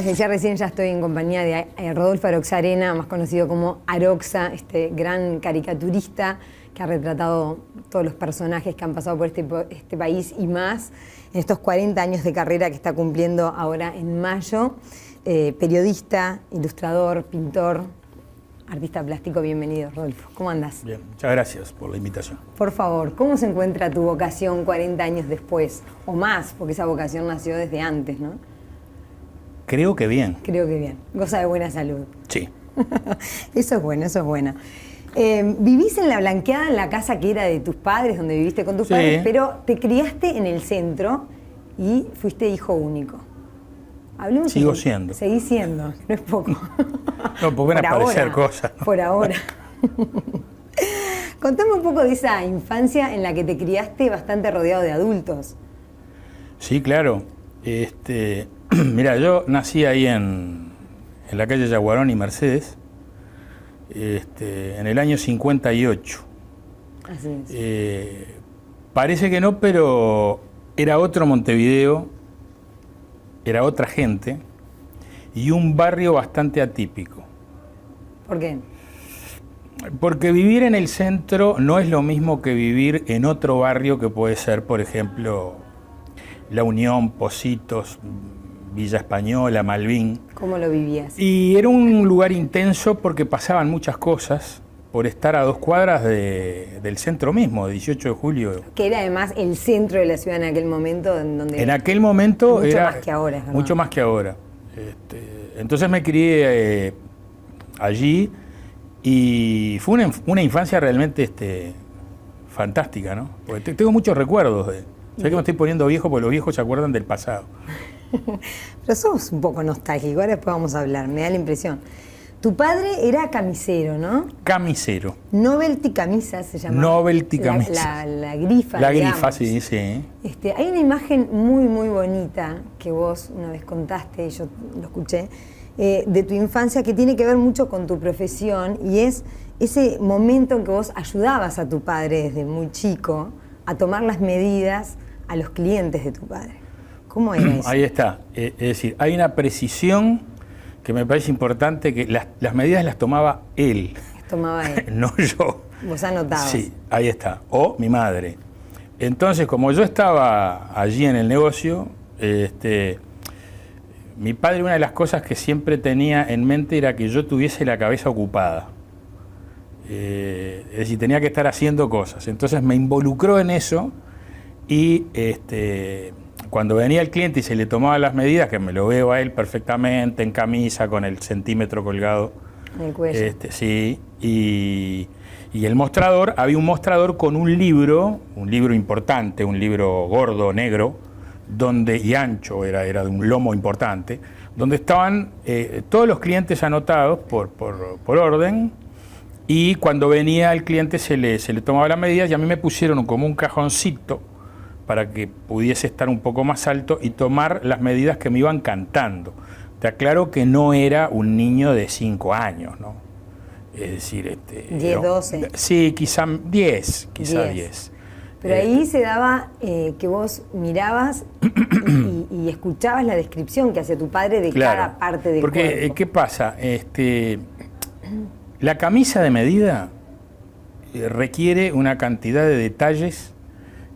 les decía recién, ya estoy en compañía de Rodolfo Aroxarena, más conocido como Aroxa, este gran caricaturista que ha retratado todos los personajes que han pasado por este país y más en estos 40 años de carrera que está cumpliendo ahora en mayo. Periodista, ilustrador, pintor, artista plástico. Bienvenido, Rodolfo. ¿Cómo andás? Bien, muchas gracias por la invitación. Por favor, ¿cómo se encuentra tu vocación 40 años después? O más, porque esa vocación nació desde antes, ¿no? Creo que bien. Creo que bien. Goza de buena salud. Sí. Eso es bueno, eso es bueno. Vivís en La Blanqueada, en la casa que era de tus padres, donde viviste con tus padres, pero te criaste en el centro y fuiste hijo único. Hablemos. Sigo siendo. Seguís siendo, no es poco. No, porque van a aparecer cosas, ¿no? Por ahora. Contame un poco de esa infancia en la que te criaste bastante rodeado de adultos. Sí, claro. Mira, yo nací ahí en la calle Yaguarón y Mercedes, en el año 58. Así es. Parece que no, pero era otro Montevideo, era otra gente y un barrio bastante atípico. ¿Por qué? Porque vivir en el centro no es lo mismo que vivir en otro barrio que puede ser, por ejemplo, La Unión, Pocitos, Villa Española, Malvin. ¿Cómo lo vivías? Y era un lugar intenso porque pasaban muchas cosas por estar a 2 cuadras del centro mismo, de 18 de julio. Que era además el centro de la ciudad en aquel momento. En aquel momento mucho era más que ahora, ¿verdad? Mucho más que ahora. Entonces me crié allí y fue una infancia realmente fantástica, ¿no? Porque tengo muchos recuerdos de... Sé que me estoy poniendo viejo porque los viejos se acuerdan del pasado. Pero sos un poco nostálgico, ahora después vamos a hablar, me da la impresión. Tu padre era camisero, ¿no? Camisero. Novelty Camisa se llamaba. Novelty Camisa. La grifa, la digamos. grifa, sí, sí. Hay una imagen muy, muy bonita que vos una vez contaste, y yo lo escuché, de tu infancia que tiene que ver mucho con tu profesión y es ese momento en que vos ayudabas a tu padre desde muy chico a tomar las medidas a los clientes de tu padre. ¿Cómo era eso? Ahí está. Es decir, hay una precisión que me parece importante, que las medidas las tomaba él. Las tomaba él. No yo. Vos anotabas. Sí, ahí está. O mi madre. Entonces, como yo estaba allí en el negocio, mi padre, una de las cosas que siempre tenía en mente era que yo tuviese la cabeza ocupada. Es decir, tenía que estar haciendo cosas. Entonces me involucró en eso y cuando venía el cliente y se le tomaba las medidas, que me lo veo a él perfectamente, en camisa, con el centímetro colgado. En el cuello. Sí, y el mostrador, había un mostrador con un libro importante, un libro gordo, negro, y ancho, era de un lomo importante, donde estaban todos los clientes anotados por orden. Y cuando venía el cliente se le tomaba las medidas y a mí me pusieron como un cajoncito para que pudiese estar un poco más alto y tomar las medidas que me iban cantando. Te aclaro que no era un niño de 5 años, ¿no? Es decir, 10, 12. Sí, quizá 10, quizá 10. Pero ahí se daba que vos mirabas y escuchabas la descripción que hacía tu padre de cada parte del cuerpo. Porque, ¿qué pasa? La camisa de medida requiere una cantidad de detalles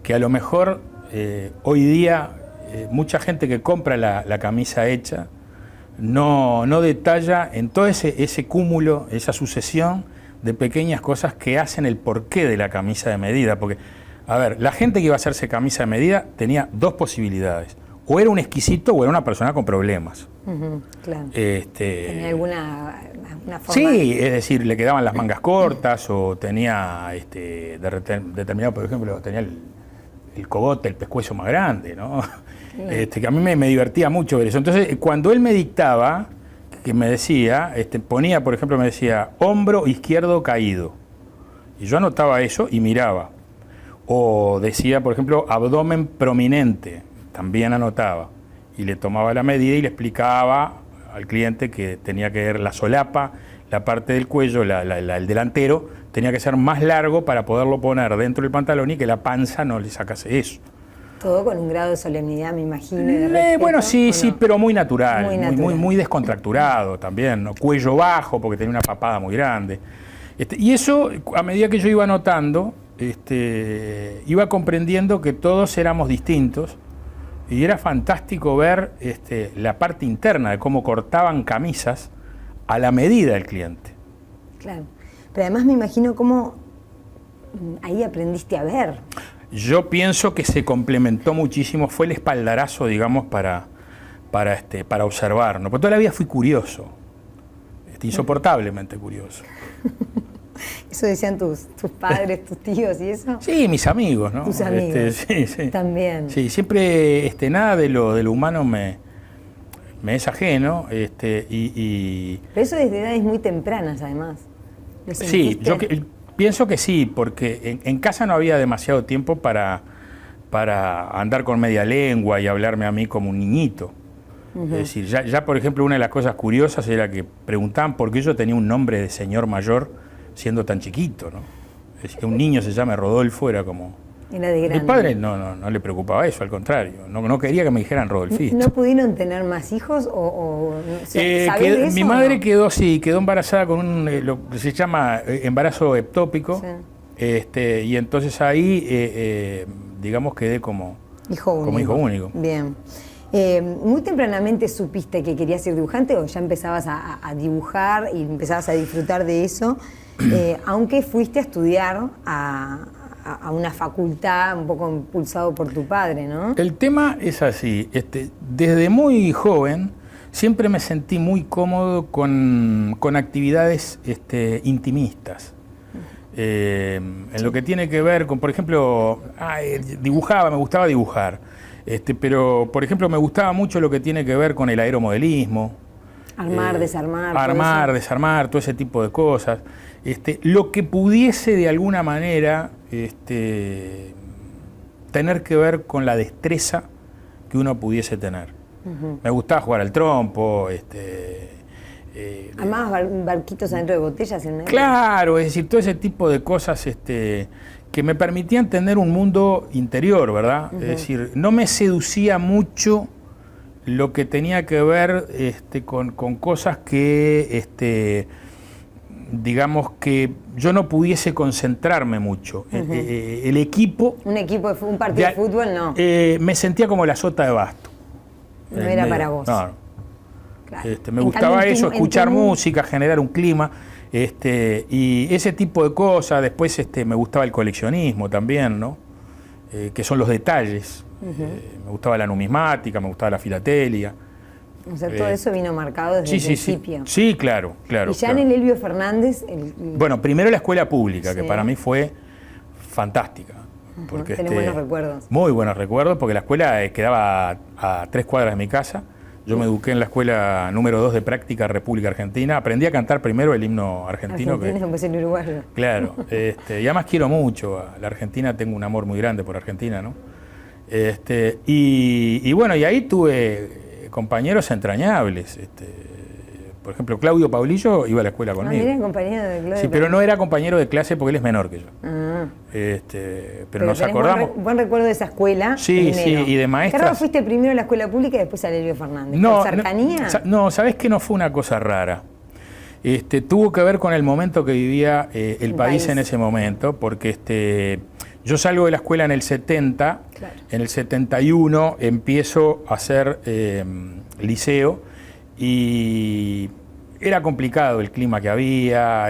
que a lo mejor hoy día mucha gente que compra la camisa hecha no detalla en todo ese cúmulo, esa sucesión de pequeñas cosas que hacen el porqué de la camisa de medida. Porque, a ver, la gente que iba a hacerse camisa de medida tenía 2 posibilidades. O era un exquisito o era una persona con problemas. Claro. ¿Tenía alguna forma? Sí, es decir, le quedaban las mangas cortas o tenía determinado, por ejemplo, tenía el cogote, el pescuezo más grande, ¿no? Que a mí me divertía mucho ver eso. Entonces, cuando él me dictaba, que me decía, ponía, por ejemplo, me decía, hombro izquierdo caído. Y yo anotaba eso y miraba. O decía, por ejemplo, abdomen prominente. También anotaba y le tomaba la medida y le explicaba al cliente que tenía que ver la solapa, la parte del cuello, el delantero, tenía que ser más largo para poderlo poner dentro del pantalón y que la panza no le sacase eso. Todo con un grado de solemnidad, me imagino. Y de respeto, bueno, sí, sí, no? pero muy natural, Muy muy descontracturado también, ¿no? Cuello bajo, porque tenía una papada muy grande. Y eso, a medida que yo iba notando, iba comprendiendo que todos éramos distintos, y era fantástico ver la parte interna de cómo cortaban camisas a la medida del cliente. Claro, pero además me imagino cómo ahí aprendiste a ver. Yo pienso que se complementó muchísimo, fue el espaldarazo, digamos, para observar, ¿no? Porque toda la vida fui curioso, insoportablemente curioso. ¿Eso decían tus padres, tus tíos y eso? Sí, mis amigos, ¿no? Tus amigos. Sí. También. Sí, siempre nada de lo humano me es ajeno. Pero eso desde edades muy tempranas, además. Sí, yo pienso que sí, porque en casa no había demasiado tiempo para andar con media lengua y hablarme a mí como un niñito. Es decir, ya por ejemplo, una de las cosas curiosas era que preguntaban por qué yo tenía un nombre de señor mayor siendo tan chiquito, ¿no? Es decir, que un niño se llame Rodolfo era como... Era de grande. Mi padre no le preocupaba eso, al contrario, no quería que me dijeran Rodolfito. ¿No pudieron tener más hijos ¿sabés de eso, mi madre quedó embarazada con lo que se llama embarazo ectópico, sí. Y entonces ahí, digamos, quedé como hijo único. Bien. ¿Muy tempranamente supiste que querías ser dibujante o ya empezabas a dibujar y empezabas a disfrutar de eso? Aunque fuiste a estudiar a una facultad un poco impulsado por tu padre, ¿no? El tema es así, desde muy joven siempre me sentí muy cómodo con actividades intimistas. En lo que tiene que ver con, por ejemplo, me gustaba dibujar, pero por ejemplo me gustaba mucho lo que tiene que ver con el aeromodelismo. Armar, desarmar. Desarmar, todo ese tipo de cosas. Lo que pudiese de alguna manera tener que ver con la destreza que uno pudiese tener. Me gustaba jugar al trompo. ¿Armabas barquitos adentro de botellas en medio? Claro, es decir, todo ese tipo de cosas que me permitían tener un mundo interior, ¿verdad? Es decir, no me seducía mucho lo que tenía que ver con cosas que, digamos, que yo no pudiese concentrarme mucho. El equipo... Un partido de fútbol, no. Me sentía como la sota de basto. No era para vos. No. Claro. Me gustaba eso, escuchar música, generar un clima, y ese tipo de cosas. Después me gustaba el coleccionismo también, ¿no? Que son los detalles. Me gustaba la numismática, me gustaba la filatelia. O sea, todo eso vino marcado desde el principio. Sí, claro. Y ya en el Elbio Fernández... Bueno, primero la escuela pública, que para mí fue fantástica. Porque tenés buenos recuerdos. Muy buenos recuerdos, porque la escuela quedaba a 3 cuadras de mi casa. Yo me eduqué en la escuela número 2 de práctica República Argentina. Aprendí a cantar primero el himno argentino. Pues el uruguayo. Claro. Y además quiero mucho a la Argentina, tengo un amor muy grande por Argentina, ¿no? Y bueno, y ahí tuve compañeros entrañables. Por ejemplo, Claudio Paulillo iba a la escuela conmigo. Era compañero de Claudio. Sí, pero no era compañero de clase porque él es menor que yo. Pero nos acordamos. Buen recuerdo de esa escuela. Sí, y de maestras. ¿Qué raro fuiste primero a la escuela pública y después al Elbio Fernández? No, ¿Por cercanía? No, ¿sabés que no fue una cosa rara? Tuvo que ver con el momento que vivía el país en ese momento, porque yo salgo de la escuela en el 70, claro. En el 71 empiezo a hacer liceo y era complicado el clima que había,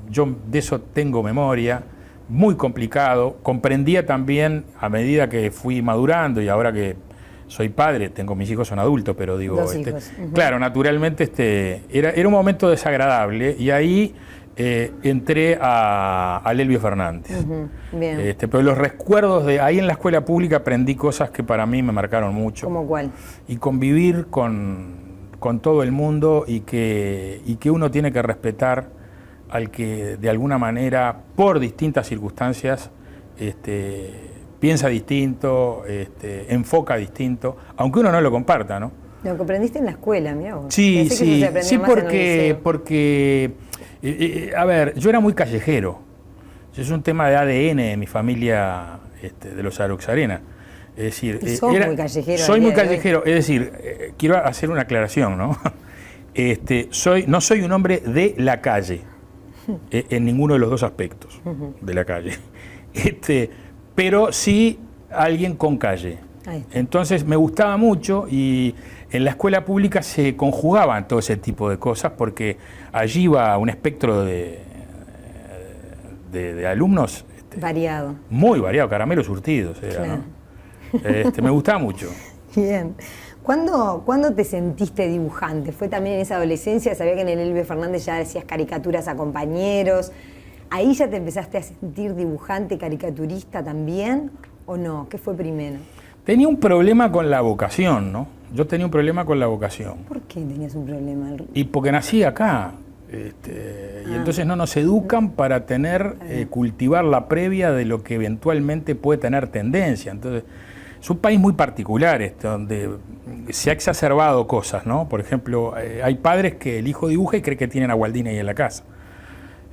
yo de eso tengo memoria, muy complicado. Comprendía también a medida que fui madurando y ahora que soy padre, mis hijos son adultos, pero digo, claro, naturalmente era un momento desagradable y ahí entré al Elbio Fernández. Bien. Pero los recuerdos de ahí en la escuela pública aprendí cosas que para mí me marcaron mucho. ¿Cómo cuál? Y convivir con todo el mundo y que uno tiene que respetar al que de alguna manera, por distintas circunstancias, piensa distinto, enfoca distinto, aunque uno no lo comparta, ¿no? Lo que aprendiste en la escuela, mirá vos. Sí, porque a ver, yo era muy callejero. Es un tema de ADN de mi familia, de los Aroxarena. Es decir, y sos muy callejero. Soy muy callejero, es decir, quiero hacer una aclaración, ¿no? No soy un hombre de la calle, en ninguno de los dos aspectos de la calle, pero sí alguien con calle. Entonces me gustaba mucho y en la escuela pública se conjugaban todo ese tipo de cosas porque allí iba un espectro de alumnos variado. Muy variado, caramelos surtidos era, claro. ¿No? Me gustaba mucho. Bien. ¿Cuándo te sentiste dibujante? ¿Fue también en esa adolescencia? Sabía que en el Elbio Fernández ya hacías caricaturas a compañeros. ¿Ahí ya te empezaste a sentir dibujante, caricaturista también? ¿O no? ¿Qué fue primero? Tenía un problema con la vocación, ¿no? Yo tenía un problema con la vocación. ¿Por qué tenías un problema? Y porque nací acá. Y entonces no nos educan para cultivar la previa de lo que eventualmente puede tener tendencia. Entonces, es un país muy particular donde se ha exacerbado cosas, ¿no? Por ejemplo, hay padres que el hijo dibuja y cree que tienen a Walt Disney ahí en la casa.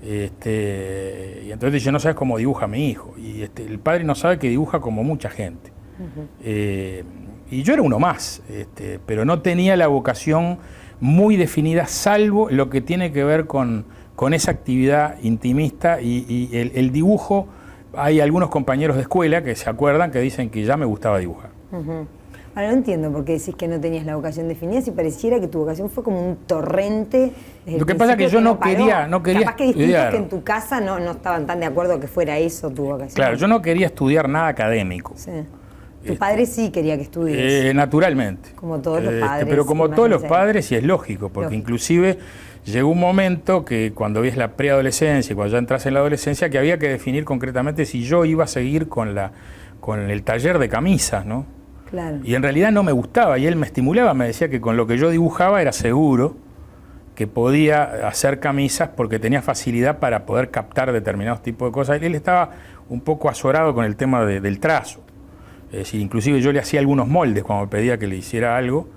Y entonces dice, no sabes cómo dibuja mi hijo. Y el padre no sabe que dibuja como mucha gente. Y yo era uno más, pero no tenía la vocación muy definida, salvo lo que tiene que ver con esa actividad intimista y el dibujo. Hay algunos compañeros de escuela que se acuerdan que dicen que ya me gustaba dibujar. Ahora no entiendo por qué decís que no tenías la vocación definida, si pareciera que tu vocación fue como un torrente. Lo que pasa es que yo no quería Capaz que distintos estudiar. Que en tu casa no estaban tan de acuerdo que fuera eso tu vocación. Claro, yo no quería estudiar nada académico. Sí. Tu padre sí quería que estudies. Naturalmente. Como todos los padres. Pero como todos los padres, y es lógico, porque inclusive llegó un momento que cuando ves la preadolescencia y cuando ya entras en la adolescencia, que había que definir concretamente si yo iba a seguir con el taller de camisas, ¿no? Claro. Y en realidad no me gustaba, y él me estimulaba, me decía que con lo que yo dibujaba era seguro que podía hacer camisas porque tenía facilidad para poder captar determinados tipos de cosas. Él estaba un poco azorado con el tema del trazo. Es decir, inclusive yo le hacía algunos moldes cuando me pedía que le hiciera algo,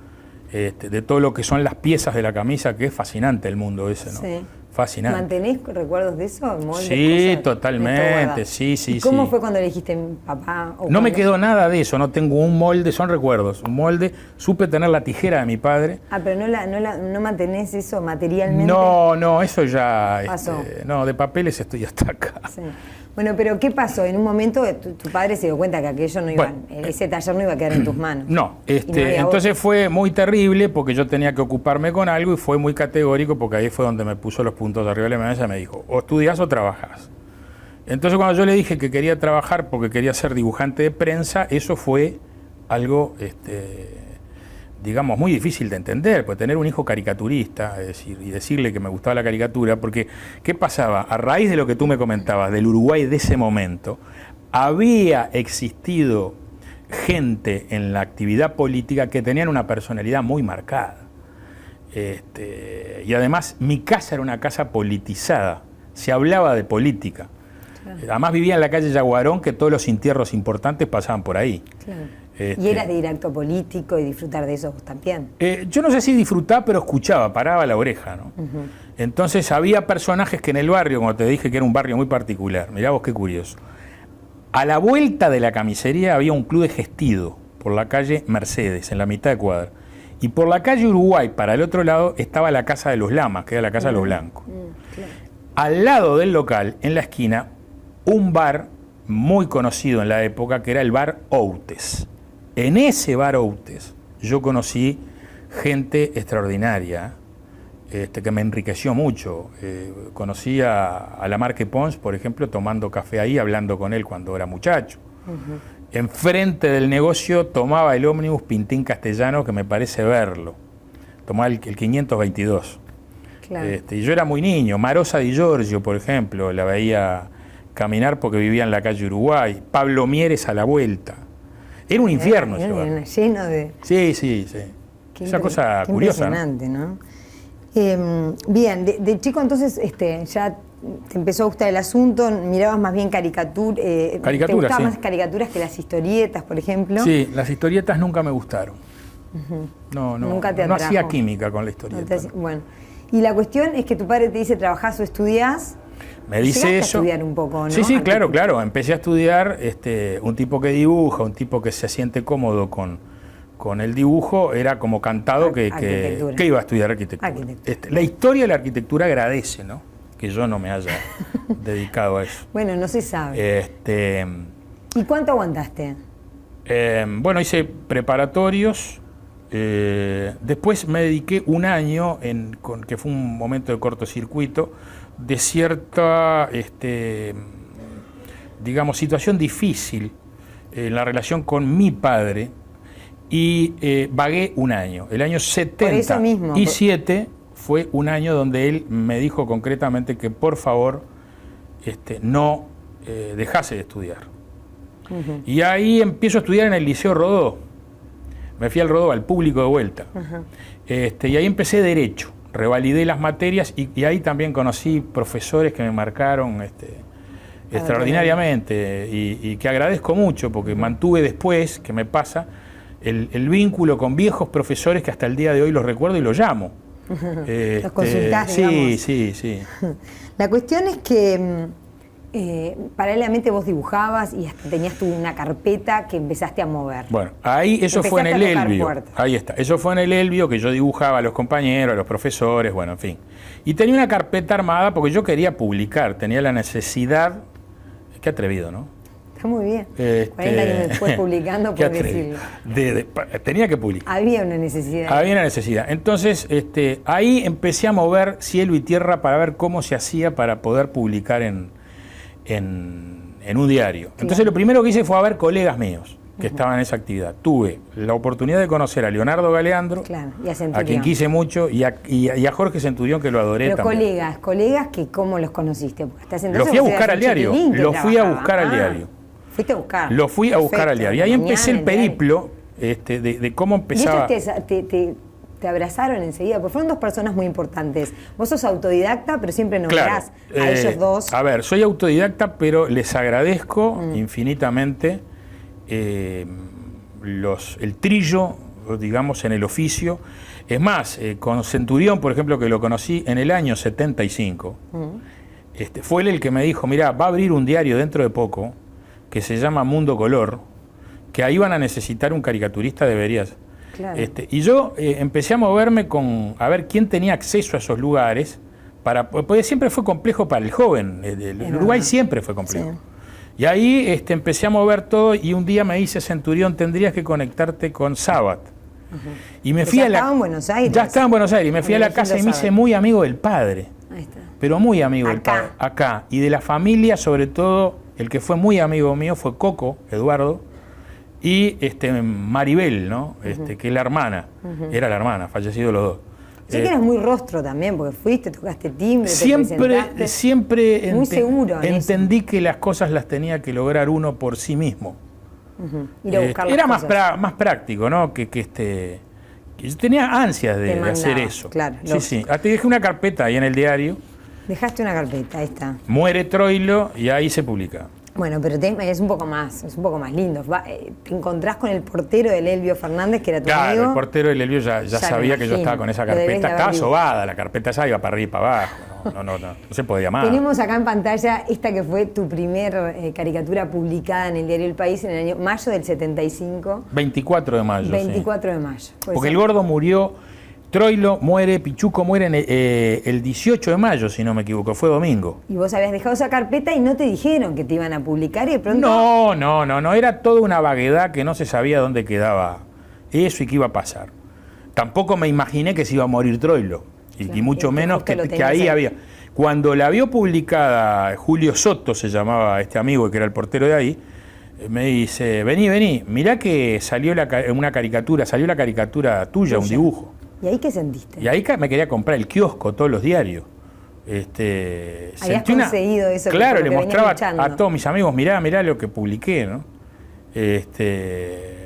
de todo lo que son las piezas de la camisa, que es fascinante el mundo ese, ¿no? Sí. Fascinante. ¿Mantenés recuerdos de eso? ¿Moldes, sí, cosas, totalmente, sí. ¿Y cómo fue cuando le dijiste papá? No me quedó nada de eso, no tengo un molde, son recuerdos. Un molde, supe tener la tijera de mi padre. Pero no mantenés eso materialmente. No, eso ya pasó. No, de papeles estoy hasta acá. Sí. Bueno, pero ¿qué pasó? En un momento tu padre se dio cuenta que aquello no iba, ese taller no iba a quedar en tus manos. No, entonces fue muy terrible porque yo tenía que ocuparme con algo y fue muy categórico porque ahí fue donde me puso los puntos arriba de la mesa y me dijo, o estudias o trabajás. Entonces cuando yo le dije que quería trabajar porque quería ser dibujante de prensa, eso fue algo, digamos, muy difícil de entender, pues tener un hijo caricaturista, es decir, y decirle que me gustaba la caricatura, porque ¿qué pasaba? A raíz de lo que tú me comentabas, del Uruguay de ese momento, había existido gente en la actividad política que tenían una personalidad muy marcada. Y además mi casa era una casa politizada, se hablaba de política. Claro. Además vivía en la calle Yaguarón, que todos los entierros importantes pasaban por ahí. Claro. ¿Y eras de ir a acto político y disfrutar de eso vos también? Yo no sé si disfrutaba, pero escuchaba, paraba la oreja, ¿no? Entonces había personajes que en el barrio, como te dije, que era un barrio muy particular, mirá vos qué curioso. A la vuelta de la camisería había un club de gestido, por la calle Mercedes, en la mitad de cuadra. Y por la calle Uruguay, para el otro lado, estaba la Casa de los Lamas, que era la Casa de los Blancos. Claro. Al lado del local, en la esquina, un bar muy conocido en la época, que era el bar Outes. En ese bar Outes yo conocí gente extraordinaria, que me enriqueció mucho. Conocí a Lamarque Pons, por ejemplo, tomando café ahí, hablando con él cuando era muchacho. Enfrente del negocio tomaba el ómnibus Pintín Castellano, que me parece verlo. Tomaba el 522. Claro. Y yo era muy niño. Marosa Di Giorgio, por ejemplo, la veía caminar porque vivía en la calle Uruguay. Pablo Mieres a la vuelta. Era un infierno ese bar. Lleno de... Sí. Esa cosa curiosa. Impresionante, ¿no? Bien, de chico entonces ya te empezó a gustar el asunto, mirabas más bien caricaturas. ¿Te gustaban más caricaturas que las historietas, por ejemplo? Sí, las historietas nunca me gustaron. Nunca te atrajo. No hacía química con la historieta. Bueno, y la cuestión es que tu padre te dice trabajás o estudiás. Me dice Llegaste eso. a estudiar un poco, ¿no? Sí, sí, claro, claro. Empecé a estudiar un tipo que dibuja, un tipo que se siente cómodo con el dibujo, era como cantado que iba a estudiar arquitectura. La historia de la arquitectura agradece, ¿no?, que yo no me haya dedicado a eso. Bueno, no se sabe. ¿Y cuánto aguantaste? Bueno, hice preparatorios. Después me dediqué un año, que fue un momento de cortocircuito, de cierta, digamos, situación difícil en la relación con mi padre, y vagué un año. El año 77 fue un año donde él me dijo concretamente que por favor no dejase de estudiar. Y ahí empiezo a estudiar en el Liceo Rodó. Me fui al Rodó, al público de vuelta. Y ahí empecé Derecho. Revalidé las materias y ahí también conocí profesores que me marcaron extraordinariamente y que agradezco mucho porque mantuve después, que me pasa, el vínculo con viejos profesores que hasta el día de hoy los recuerdo y los llamo. Los consultás, digamos. Sí. La cuestión es que paralelamente vos dibujabas y hasta tenías una carpeta que empezaste a mover. Bueno, ahí eso fue en el Elbio. Ahí está. Eso fue en el Elbio, que yo dibujaba a los compañeros, a los profesores, bueno, en fin. Y tenía una carpeta armada porque yo quería publicar, tenía la necesidad. Qué atrevido, ¿no? Está muy bien. 40 años después publicando, por decirlo. Tenía que publicar. Había una necesidad. Había una necesidad. Entonces, ahí empecé a mover cielo y tierra para ver cómo se hacía para poder publicar en un diario. Claro. Entonces lo primero que hice fue a ver colegas míos que estaban en esa actividad. Tuve la oportunidad de conocer a Leonardo Galeandro, claro, y a quien quise mucho, y a Jorge Centurión, que lo adoré. Pero también. colegas que ¿cómo los conociste? Los fui a buscar al diario. Los fui a buscar al diario. Fuiste a buscar. Lo fui a buscar al diario. Y ahí empecé el periplo de cómo empezaba. Y ellos te abrazaron enseguida, porque fueron dos personas muy importantes. Vos sos autodidacta, pero siempre nombrás a ellos dos. A ver, soy autodidacta, pero les agradezco infinitamente el trillo, digamos, en el oficio. Es más, con Centurión, por ejemplo, que lo conocí en el año 75, fue él el que me dijo, mirá, va a abrir un diario dentro de poco, que se llama Mundo Color, que ahí van a necesitar un caricaturista, deberías. Claro. Y yo empecé a moverme a ver quién tenía acceso a esos lugares, porque siempre fue complejo para el joven, el Uruguay siempre fue complejo. Sí. Y ahí empecé a mover todo y un día me dice Centurión, tendrías que conectarte con Sabat. Y me fui estaba en Buenos Aires. Ya estaba en Buenos Aires, y me fui a la casa y me hice muy amigo del padre. Ahí está. Pero muy amigo del padre, acá. Y de la familia, sobre todo, el que fue muy amigo mío fue Coco, Eduardo, y Maribel, ¿no? Que es la hermana, era la hermana, fallecido los dos. Sé que eras muy rostro también, porque fuiste, tocaste timbre, siempre muy seguro entendí que las cosas las tenía que lograr uno por sí mismo. Ir a buscar las era cosas. más práctico, ¿no? Que yo tenía ansias de hacer eso. Claro, sí. Te dejé una carpeta ahí en el diario. Dejaste una carpeta, ahí está. Muere Troilo y ahí se publica. Bueno, pero es un poco más lindo. Te encontrás con el portero del Elbio Fernández, que era tu amigo. Claro, el portero del Elbio ya sabía que yo estaba con esa carpeta. Estaba sobada, la carpeta esa iba para arriba y para abajo. No se podía más. Tenemos acá en pantalla esta que fue tu primer caricatura publicada en el diario El País en el año mayo del 75. 24 de mayo. 24 de mayo. Porque el gordo murió, Troilo muere, Pichuco muere el 18 de mayo, si no me equivoco, fue domingo. Y vos habías dejado esa carpeta y no te dijeron que te iban a publicar y de pronto... No, era toda una vaguedad que no se sabía dónde quedaba eso y qué iba a pasar. Tampoco me imaginé que se iba a morir Troilo, y mucho menos que ahí había... Cuando la vio publicada, Julio Soto se llamaba este amigo que era el portero de ahí, me dice, vení, mirá que salió la caricatura tuya, un dibujo. ¿Y ahí qué sentiste? Y ahí me quería comprar el kiosco, todos los diarios. Habías conseguido eso. Claro, le mostraba a todos mis amigos, mirá lo que publiqué, ¿no?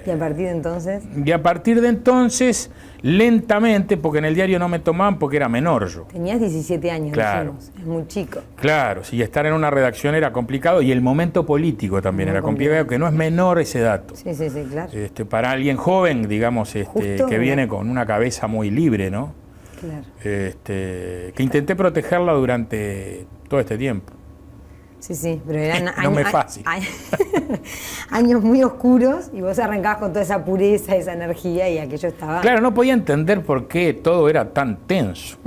¿Y a partir de entonces? Y a partir de entonces, lentamente, porque en el diario no me tomaban porque era menor yo. Tenías 17 años, claro. Dijimos, es muy chico. Claro, sí, estar en una redacción era complicado y el momento político también era complicado, que no es menor ese dato. Sí, claro. Para alguien joven, digamos, que viene con una cabeza muy libre, ¿no? Claro. Que intenté protegerla durante todo este tiempo. Sí, sí, pero eran No me es fácil. años muy oscuros y vos arrancabas con toda esa pureza, esa energía y aquello estaba... Claro, no podía entender por qué todo era tan tenso.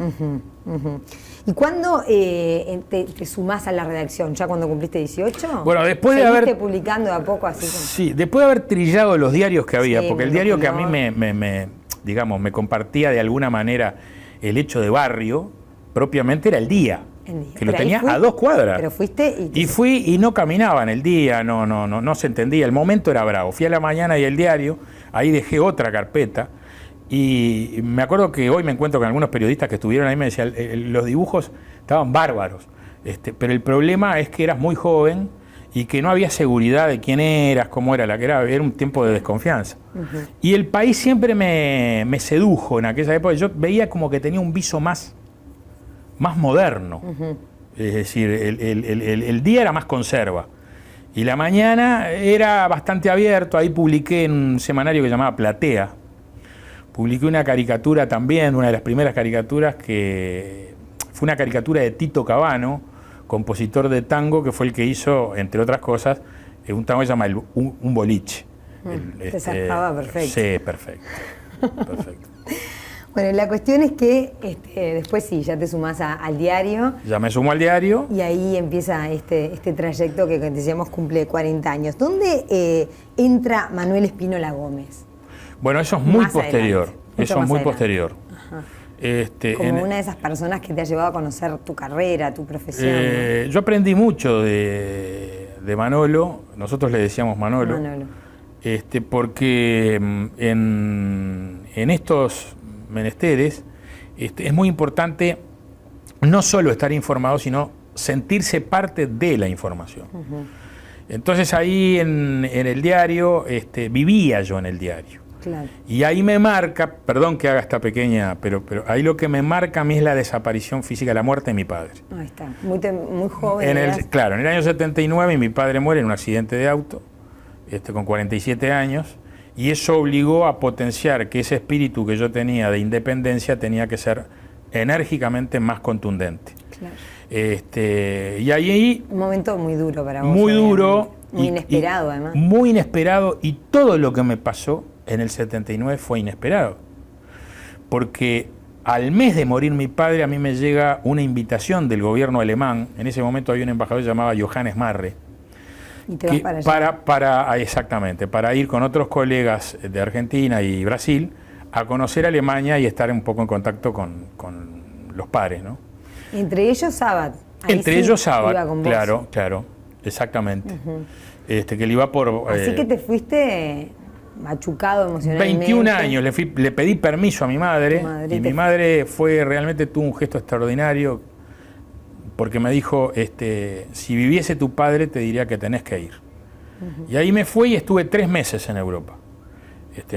¿Y cuándo te sumás a la redacción? ¿Ya cuando cumpliste 18? Bueno, después de haber... ¿Seguiste publicando de a poco así? Sí, después de haber trillado los diarios que había, Sí, porque el diario que a mí me compartía de alguna manera el hecho de barrio, propiamente era El Día. Que lo tenía a 2 cuadras. Pero fuiste y fui y no caminaba en El Día, no se entendía. El momento era bravo. Fui a la mañana y El Diario, ahí dejé otra carpeta. Y me acuerdo que hoy me encuentro con algunos periodistas que estuvieron ahí y me decían, los dibujos estaban bárbaros. Pero el problema es que eras muy joven y que no había seguridad de quién eras, cómo era la que era un tiempo de desconfianza. Y el país siempre me sedujo en aquella época. Yo veía como que tenía un viso más moderno. Es decir, el día era más conserva. Y la mañana era bastante abierto. Ahí publiqué en un semanario que se llamaba Platea. Publiqué una caricatura también, una de las primeras caricaturas que fue una caricatura de Tito Cabano, compositor de tango, que fue el que hizo, entre otras cosas, un tango que se llama Un boliche. Te zarpaba perfecto. Sí, perfecto. Bueno, la cuestión es que después sí, ya te sumás al diario. Ya me sumo al diario. Y ahí empieza este trayecto que decíamos cumple 40 años. ¿Dónde entra Manuel Espínola Gómez? Bueno, eso es muy posterior. Eso es muy posterior. Como una de esas personas que te ha llevado a conocer tu carrera, tu profesión. Yo aprendí mucho de Manolo. Nosotros le decíamos Manolo. Porque en estos menesteres es muy importante no solo estar informado, sino sentirse parte de la información. Entonces ahí en el diario, vivía yo en el diario. Claro. Y ahí me marca, perdón que haga esta pequeña, pero ahí lo que me marca a mí es la desaparición física, la muerte de mi padre. Ahí está, muy joven. Claro, en el año 79 mi padre muere en un accidente de auto, con 47 años, y eso obligó a potenciar que ese espíritu que yo tenía de independencia tenía que ser enérgicamente más contundente. Claro. Y ahí... Un momento muy duro para vos. Muy duro. Muy inesperado, además. Muy inesperado, y todo lo que me pasó en el 79 fue inesperado. Porque al mes de morir mi padre, a mí me llega una invitación del gobierno alemán. En ese momento había un embajador llamado Johannes Marre. Y te vas para allá. Exactamente, para ir con otros colegas de Argentina y Brasil a conocer Alemania y estar un poco en contacto con los pares, ¿no? Entre ellos Sabat. Entre ellos Sabat, claro, exactamente. Que le iba por... Así que te fuiste machucado emocionalmente. 21 años, le pedí permiso a mi madre y mi madre tuvo un gesto extraordinario, porque me dijo, si viviese tu padre te diría que tenés que ir. Y ahí me fui y estuve 3 meses en Europa.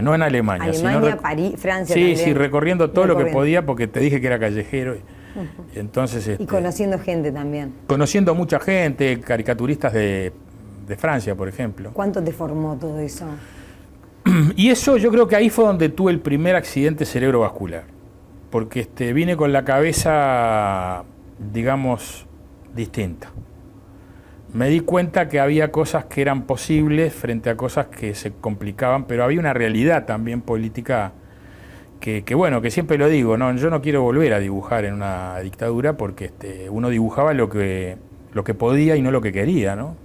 No en Alemania. Alemania, París, Francia sí, también. Sí, recorriendo todo lo que podía, porque te dije que era callejero. Y entonces, y conociendo gente también. Conociendo mucha gente, caricaturistas de Francia, por ejemplo. ¿Cuánto te formó todo eso? Y eso yo creo que ahí fue donde tuve el primer accidente cerebrovascular. Porque vine con la cabeza, digamos, distinta. Me di cuenta que había cosas que eran posibles frente a cosas que se complicaban, pero había una realidad también política que siempre lo digo, yo no quiero volver a dibujar en una dictadura, porque uno dibujaba lo que podía y no lo que quería, ¿no?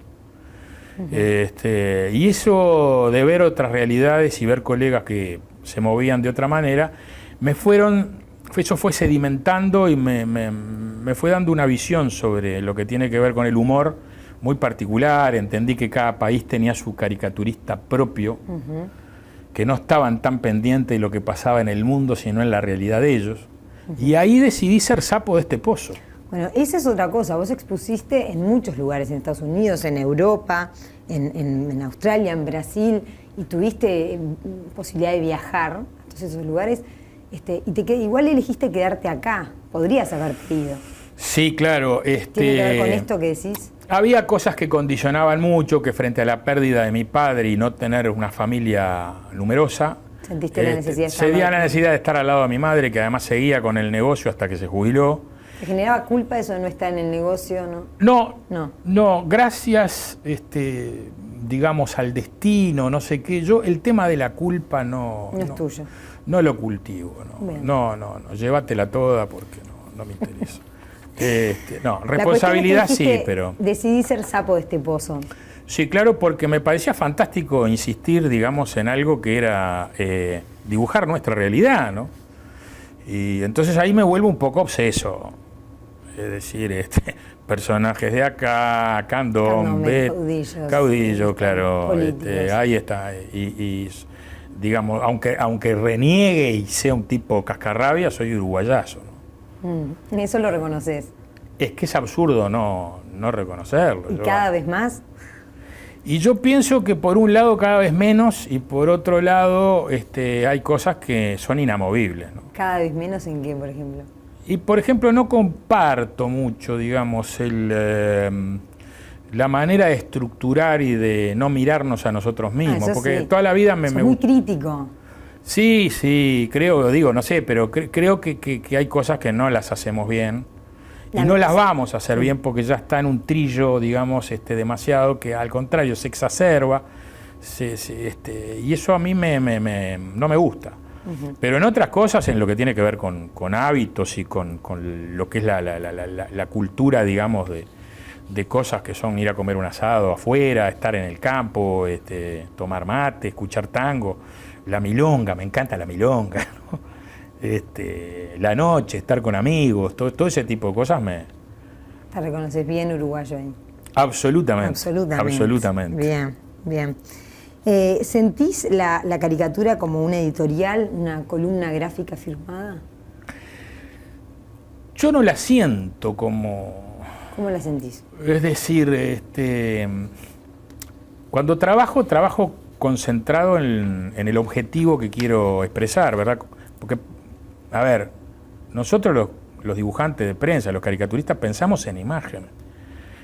Y eso de ver otras realidades y ver colegas que se movían de otra manera, eso fue sedimentando y me fue dando una visión sobre lo que tiene que ver con el humor muy particular. Entendí que cada país tenía su caricaturista propio, que no estaban tan pendientes de lo que pasaba en el mundo, sino en la realidad de ellos. Y ahí decidí ser sapo de este pozo. Bueno, esa es otra cosa. Vos expusiste en muchos lugares, en Estados Unidos, en Europa, en Australia, en Brasil, y tuviste posibilidad de viajar a todos esos lugares, y igual elegiste quedarte acá. Podrías haberte ido. Sí, claro. ¿Tiene que ver con esto que decís? Había cosas que condicionaban mucho, que frente a la pérdida de mi padre y no tener una familia numerosa, ¿Sentiste la necesidad de estar sentía la necesidad de estar al lado de mi madre, que además seguía con el negocio hasta que se jubiló. ¿Te generaba culpa eso de no estar en el negocio? No, gracias, digamos, al destino, no sé qué. Yo, el tema de la culpa no es tuyo. No lo cultivo, no, llévatela toda porque no me interesa. Responsabilidad sí, pero... Decidí ser sapo de este pozo. Sí, claro, porque me parecía fantástico insistir, digamos, en algo que era dibujar nuestra realidad, ¿no? Y entonces ahí me vuelvo un poco obseso. Es decir, personajes de acá, candombe, caudillo, claro, ahí está. Y digamos, aunque reniegue y sea un tipo cascarrabia, soy uruguayazo, ¿no? Eso lo reconoces. Es que es absurdo no reconocerlo. ¿Y cada vez más? Y yo pienso que por un lado cada vez menos y por otro lado hay cosas que son inamovibles, ¿no? ¿Cada vez menos en qué, por ejemplo? Y por ejemplo no comparto mucho, digamos, la manera de estructurar y de no mirarnos a nosotros mismos, porque sí. Toda la vida me muy crítico. Sí, creo, no sé, pero creo que hay cosas que no las hacemos bien. Y no las vamos a hacer bien porque ya está en un trillo, digamos, demasiado, que al contrario se exacerba. Y eso a mí no me gusta. Uh-huh. Pero en otras cosas, en lo que tiene que ver con hábitos y con lo que es la cultura, digamos, de cosas que son ir a comer un asado afuera, estar en el campo, tomar mate, escuchar tango, la milonga, me encanta la milonga, ¿no? La noche, estar con amigos, todo ese tipo de cosas ¿Te reconoces bien uruguayo ahí? Absolutamente. Bien. ¿Sentís la caricatura como una editorial, una columna gráfica firmada? Yo no la siento como... ¿Cómo la sentís? Es decir, cuando trabajo concentrado en el objetivo que quiero expresar, ¿verdad? Porque, a ver, nosotros los dibujantes de prensa, los caricaturistas, pensamos en imágenes.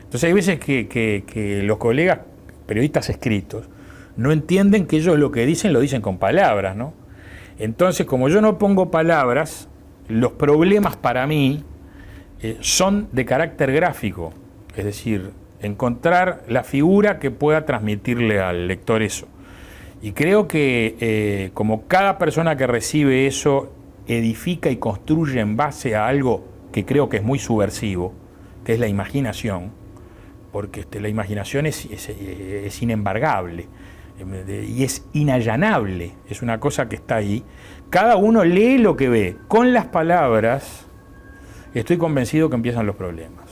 Entonces hay veces que los colegas periodistas escritos no entienden que ellos lo que dicen lo dicen con palabras, ¿no? Entonces, como yo no pongo palabras, los problemas para mí son de carácter gráfico, es decir, encontrar la figura que pueda transmitirle al lector eso. Y creo que como cada persona que recibe eso edifica y construye en base a algo que creo que es muy subversivo, que es la imaginación, porque la imaginación es inembargable y es inallanable, es una cosa que está ahí. Cada uno lee lo que ve. Con las palabras estoy convencido que empiezan los problemas.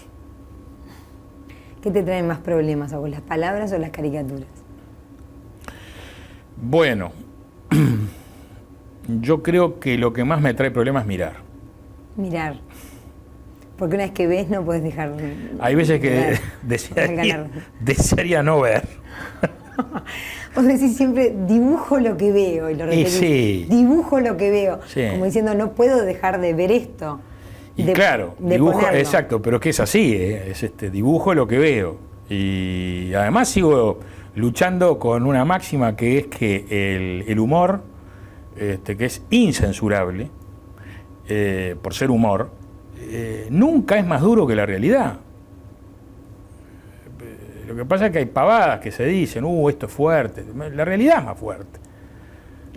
¿Qué te traen más problemas a vos, las palabras o las caricaturas? Bueno, yo creo que lo que más me trae problemas es mirar. Mirar. Porque una vez que ves no puedes dejar... Hay veces que desearía no ver. Vos decís siempre, dibujo lo que veo, y lo repetís. Sí. Dibujo lo que veo. Sí. Como diciendo, no puedo dejar de ver esto. Y claro, dibujo, exacto, pero que es así, es dibujo lo que veo. Y además sigo luchando con una máxima que es que el humor, que es incensurable, por ser humor, nunca es más duro que la realidad. Lo que pasa es que hay pavadas que se dicen, esto es fuerte. La realidad es más fuerte.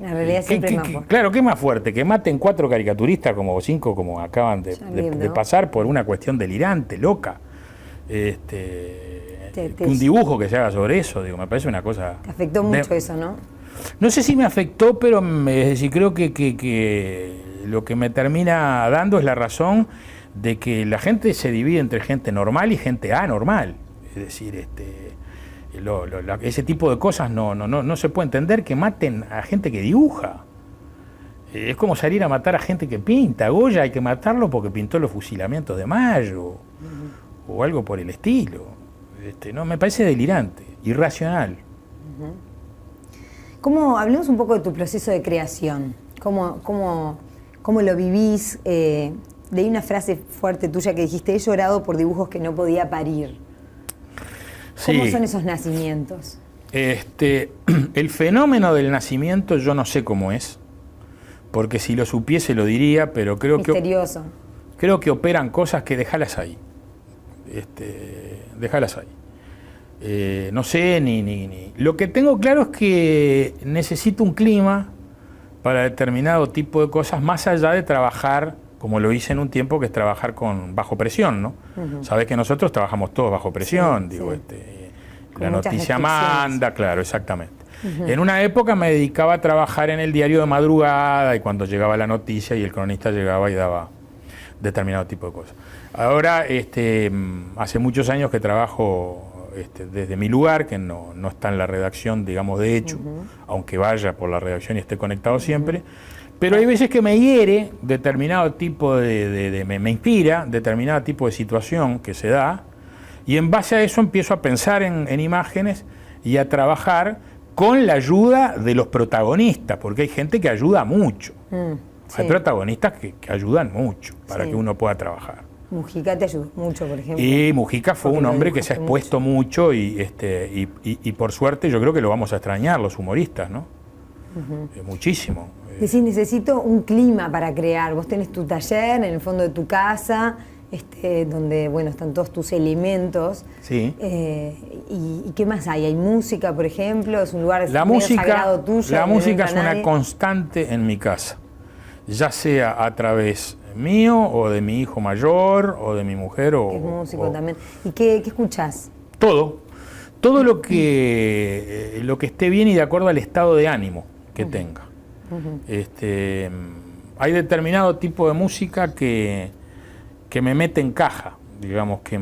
La realidad siempre es más fuerte. Claro, ¿qué es más fuerte? Que maten 4 caricaturistas como 5, como acaban de pasar por una cuestión delirante, loca. Un dibujo que se haga sobre eso, me parece una cosa... Te afectó mucho eso, ¿no? No sé si me afectó, pero creo que lo que me termina dando es la razón de que la gente se divide entre gente normal y gente anormal. Es decir, ese tipo de cosas no se puede entender, que maten a gente que dibuja. Es como salir a matar a gente que pinta. Goya hay que matarlo porque pintó los fusilamientos de Mayo, o algo por el estilo. No, me parece delirante, irracional. Hablemos un poco de tu proceso de creación. ¿Cómo lo vivís? Leí una frase fuerte tuya que dijiste: he llorado por dibujos que no podía parir. ¿Cómo son esos nacimientos? El fenómeno del nacimiento yo no sé cómo es, porque si lo supiese lo diría, pero creo misterioso. creo que operan cosas que dejalas ahí. Dejalas ahí. No sé, ni. Lo que tengo claro es que necesito un clima para determinado tipo de cosas, más allá de trabajar, como lo hice en un tiempo, que es trabajar bajo presión, ¿no? Sabés que nosotros trabajamos todos bajo presión, sí, digo, sí. la noticia manda, claro, exactamente. En una época me dedicaba a trabajar en el diario de madrugada y cuando llegaba la noticia y el cronista llegaba y daba determinado tipo de cosas. Ahora, hace muchos años que trabajo desde mi lugar, que no está en la redacción, digamos, de hecho, aunque vaya por la redacción y esté conectado siempre, pero hay veces que me hiere determinado tipo me inspira determinado tipo de situación que se da, y en base a eso empiezo a pensar en imágenes y a trabajar con la ayuda de los protagonistas, porque hay gente que ayuda mucho. Sí. Hay protagonistas que ayudan mucho para que uno pueda trabajar. Mujica te ayudó mucho, por ejemplo. Y Mujica fue un hombre que se ha expuesto mucho y por suerte yo creo que lo vamos a extrañar, los humoristas, ¿no? Muchísimo. Decís, necesito un clima para crear. Vos tenés tu taller en el fondo de tu casa, donde, bueno, están todos tus elementos. Sí. ¿Y qué más hay? ¿Hay música, por ejemplo? ¿Es un lugar sagrado tuyo? La música es una constante en mi casa, ya sea a través mío o de mi hijo mayor o de mi mujer o... Es músico también. ¿Y qué escuchás? Todo lo que esté bien y de acuerdo al estado de ánimo que tenga. Hay determinado tipo de música que me mete en caja, digamos, que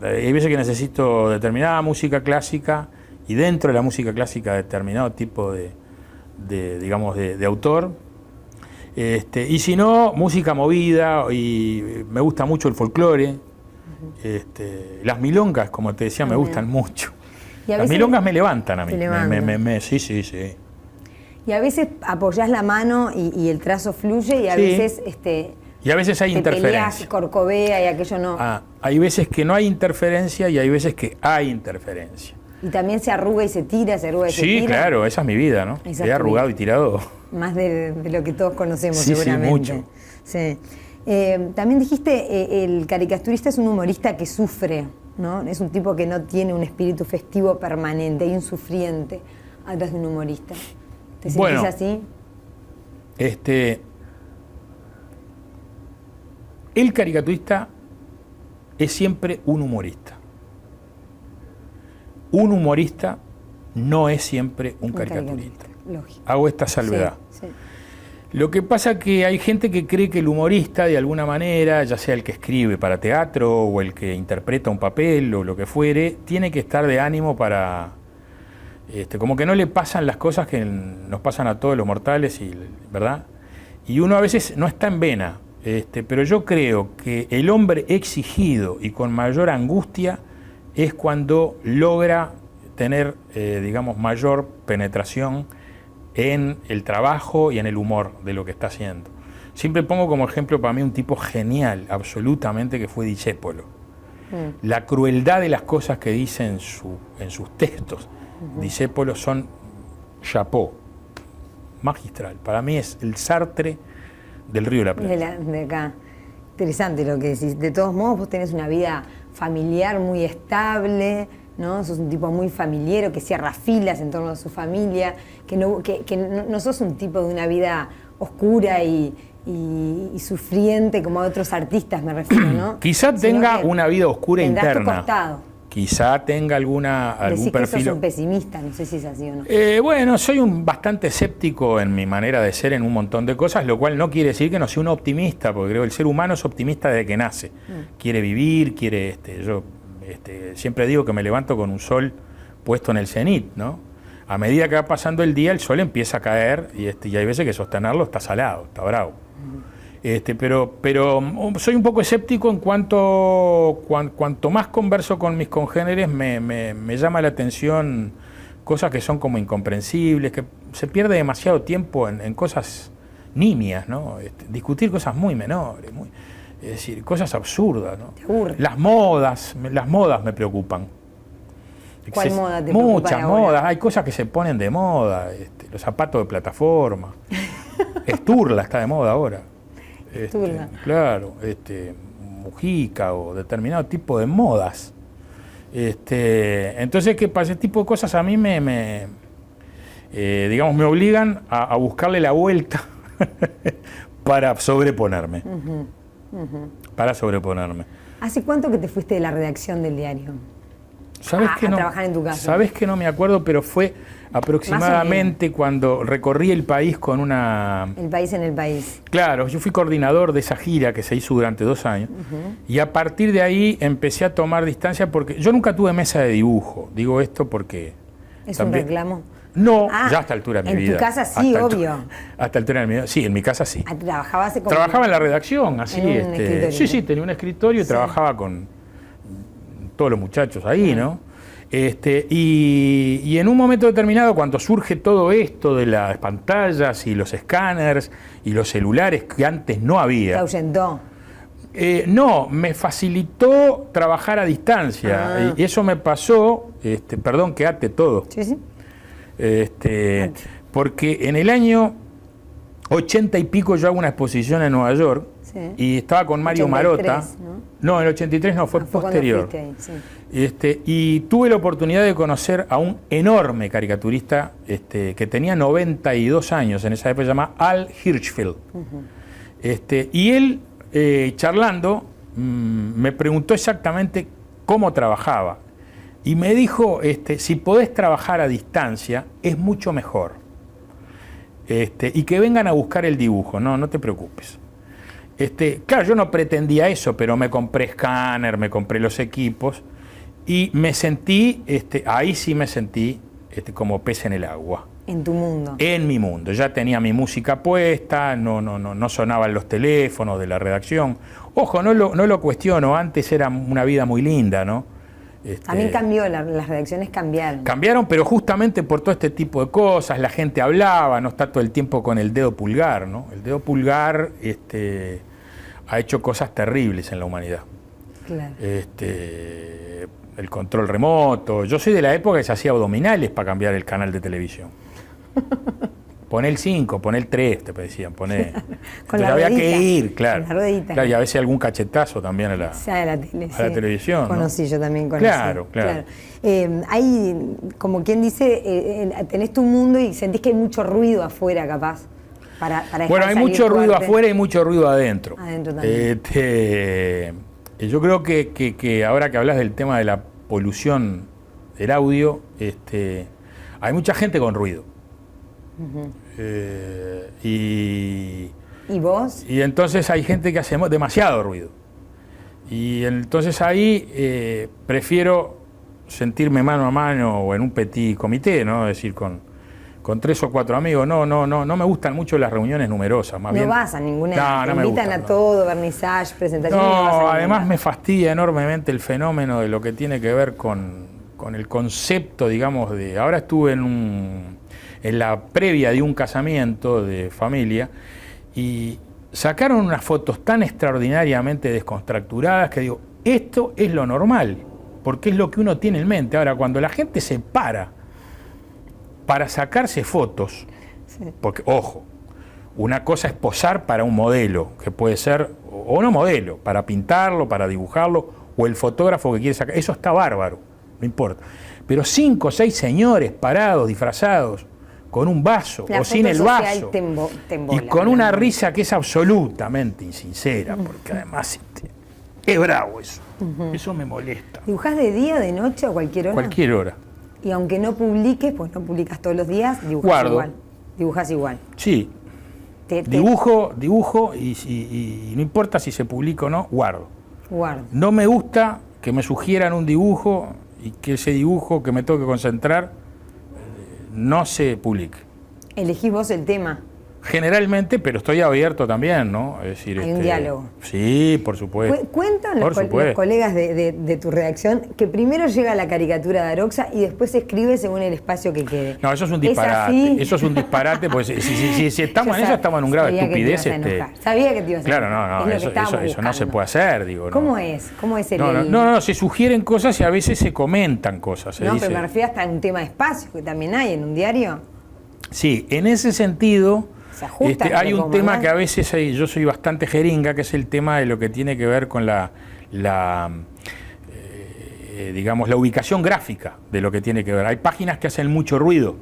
hay veces que necesito determinada música clásica y dentro de la música clásica determinado tipo de autor. Y si no, música movida, y me gusta mucho el folclore. Las milongas, como te decía, me gustan mucho. Las milongas me levantan a mí. Sí. Y a veces apoyás la mano y el trazo fluye y a veces... y a veces hay interferencia. Corcovea y aquello no. Hay veces que no hay interferencia y hay veces que hay interferencia. Y también se arruga y se tira, se arruga y se tira. Sí, claro, esa es mi vida, ¿no? He arrugado y tirado. Más de lo que todos conocemos, seguramente. Sí, mucho. Sí. También dijiste, el caricaturista es un humorista que sufre, ¿no? Es un tipo que no tiene un espíritu festivo permanente, hay un sufriente atrás de un humorista. ¿Te sentís así? El caricaturista es siempre un humorista. Un humorista no es siempre un caricaturista. Lógico. Hago esta salvedad. Sí. Lo que pasa es que hay gente que cree que el humorista, de alguna manera, ya sea el que escribe para teatro o el que interpreta un papel o lo que fuere, tiene que estar de ánimo para... como que no le pasan las cosas que nos pasan a todos los mortales, ¿verdad? Y uno a veces no está en vena, pero yo creo que el hombre exigido y con mayor angustia es cuando logra tener, digamos, mayor penetración en el trabajo y en el humor de lo que está haciendo. Siempre pongo como ejemplo para mí un tipo genial, absolutamente, que fue Discépolo. La crueldad de las cosas que dice en sus textos. Discépolo son chapó, magistral. Para mí es el Sartre del Río de la Plata. De acá. Interesante lo que decís. De todos modos, vos tenés una vida familiar muy estable, ¿no? Sos un tipo muy familiero, que cierra filas en torno a su familia, que no sos un tipo de una vida oscura y sufriente como otros artistas, me refiero, ¿no? Quizá tenga una vida oscura interna. Tu costado. Quizá tenga algún Decís perfil. Que sos un pesimista, no sé si es así o no. Bueno, soy bastante escéptico en mi manera de ser en un montón de cosas, lo cual no quiere decir que no sea un optimista, porque creo que el ser humano es optimista desde que nace. Quiere vivir, yo siempre digo que me levanto con un sol puesto en el cenit, ¿no? A medida que va pasando el día, el sol empieza a caer y hay veces que sostenerlo está salado, está bravo. Pero soy un poco escéptico en cuanto más converso con mis congéneres me llama la atención cosas que son como incomprensibles, que se pierde demasiado tiempo en cosas nimias, ¿no? Discutir cosas muy menores, es decir, cosas absurdas, ¿no? ¿Te aburre? Las modas me preocupan. ¿Cuál moda te preocupa? Muchas modas, hay cosas que se ponen de moda, los zapatos de plataforma. Sturla está de moda ahora. Claro, Mujica o determinado tipo de modas. Entonces, ¿qué pasa? Ese tipo de cosas a mí digamos, me obligan a buscarle la vuelta para sobreponerme. Para sobreponerme. ¿Hace cuánto que te fuiste de la redacción del diario? ¿Sabes que no? Trabajar en tu casa. Sabes que no me acuerdo, pero fue aproximadamente cuando recorrí el país con una... El país en el país. Claro, yo fui coordinador de esa gira que se hizo durante 2 años. Y a partir de ahí empecé a tomar distancia porque yo nunca tuve mesa de dibujo. Digo esto porque... ¿Es también un reclamo? No, ya a esta altura de mi vida. En tu casa sí, obvio. Hasta altura de mi vida. Sí, en mi casa sí. Trabajaba en la redacción, así. Sí, tenía un escritorio y trabajaba con todos los muchachos ahí, ¿no? Y en un momento determinado, cuando surge todo esto de las pantallas y los escáneres y los celulares que antes no había. ¿Te ahuyentó? No, me facilitó trabajar a distancia. Y eso me pasó, perdón que ate todo. Sí, sí. Porque en el año 80 y pico yo hago una exposición en Nueva York y estaba con Mario 83, Marota. No, el 83 no, fue posterior. Ahí, y tuve la oportunidad de conocer a un enorme caricaturista que tenía 92 años en esa época, se llama Al Hirschfeld. Y él, charlando, me preguntó exactamente cómo trabajaba. Y me dijo, si podés trabajar a distancia, es mucho mejor. Y que vengan a buscar el dibujo, no te preocupes. Claro, yo no pretendía eso, pero me compré escáner, me compré los equipos y me sentí, ahí sí me sentí como pez en el agua. En tu mundo. En mi mundo. Ya tenía mi música puesta, no sonaban los teléfonos de la redacción. Ojo, no lo cuestiono, antes era una vida muy linda, ¿no? También cambió, las redacciones cambiaron. Cambiaron, pero justamente por todo este tipo de cosas, la gente hablaba, no está todo el tiempo con el dedo pulgar, ¿no? El dedo pulgar ha hecho cosas terribles en la humanidad. Claro. El control remoto. Yo soy de la época que se hacía abdominales para cambiar el canal de televisión. Poné el 5, poné el 3, te decían, poné. Con la había ruedita, que ir, claro. Con la ruedita. Claro, y a veces algún cachetazo también a la televisión. Conocí, ¿no? Yo también conocí. Claro. Hay, como quien dice, tenés tu mundo y sentís que hay mucho ruido afuera, capaz. Para bueno, hay mucho ruido afuera y mucho ruido adentro. Adentro también. Yo creo que ahora que hablas del tema de la polución del audio, hay mucha gente con ruido. ¿Y vos? Y entonces hay gente que hace demasiado ruido. Y entonces ahí prefiero sentirme mano a mano o en un petit comité, ¿no? Es decir, con 3 o 4 amigos. No me gustan mucho las reuniones numerosas. Más bien, vas a ninguna. No me invitan gustan, a todo, vernissage, presentaciones. No, además me fastidia enormemente el fenómeno de lo que tiene que ver con el concepto, digamos, de... Ahora estuve en la previa de un casamiento de familia y sacaron unas fotos tan extraordinariamente descontracturadas que digo, esto es lo normal, porque es lo que uno tiene en mente. Ahora, cuando la gente se para sacarse fotos, porque, ojo, una cosa es posar para un modelo, que puede ser, o no modelo, para pintarlo, para dibujarlo, o el fotógrafo que quiere sacar, eso está bárbaro, no importa. Pero 5 o 6 señores parados, disfrazados, con un vaso o sin el vaso, y con una risa que es absolutamente insincera, porque además es bravo eso. Eso me molesta. ¿Dibujás de día, de noche o cualquier hora? Cualquier hora. Y aunque no publiques, pues no publicas todos los días, dibujás igual. Dibujás igual. Sí. Dibujo y no importa si se publica o no, guardo. No me gusta que me sugieran un dibujo y que ese dibujo que me tengo que concentrar no se publique. ¿Elegís vos el tema? Generalmente, pero estoy abierto también, ¿no? Es decir, hay un diálogo. Sí, por supuesto. Cuentan los colegas de tu redacción que primero llega la caricatura de Aroxa y después se escribe según el espacio que quede. No, eso es un disparate. Eso es un disparate, pues si estamos en eso, estamos en un grado de estupidez. Sabía que te ibas a enojar. Claro, no, eso no se puede hacer, digo. ¿Cómo es? ¿Cómo es el...? No, se sugieren cosas y a veces se comentan cosas. No, pero me refiero hasta a un tema de espacio, que también hay en un diario. Sí, en ese sentido... se ajusta. Hay un tema que a veces yo soy bastante jeringa, que es el tema de lo que tiene que ver con digamos, la ubicación gráfica de lo que tiene que ver. Hay páginas que hacen mucho ruido.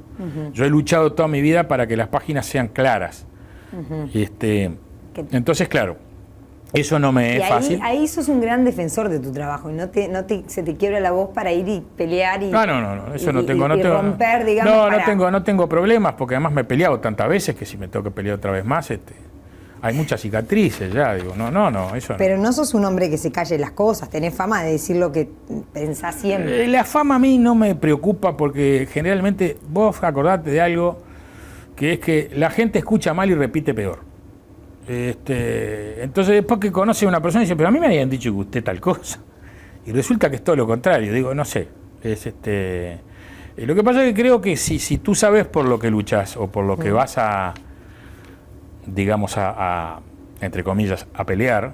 Yo he luchado toda mi vida para que las páginas sean claras. Entonces, claro, eso no me es fácil. Ahí sos un gran defensor de tu trabajo, y se te quiebra la voz para ir y pelear y no, eso no tengo, romper, digamos. No tengo problemas, porque además me he peleado tantas veces que si me tengo que pelear otra vez más, hay muchas cicatrices ya, digo, eso no. Pero no sos un hombre que se calle las cosas, tenés fama de decir lo que pensás siempre. La fama a mí no me preocupa porque generalmente vos acordate de algo, que es que la gente escucha mal y repite peor. Entonces después que conoce a una persona dice, pero a mí me habían dicho que usted tal cosa. Y resulta que es todo lo contrario, digo, no sé. Lo que pasa es que creo que si tú sabes por lo que luchas o por lo que vas a, digamos, entre comillas, a pelear,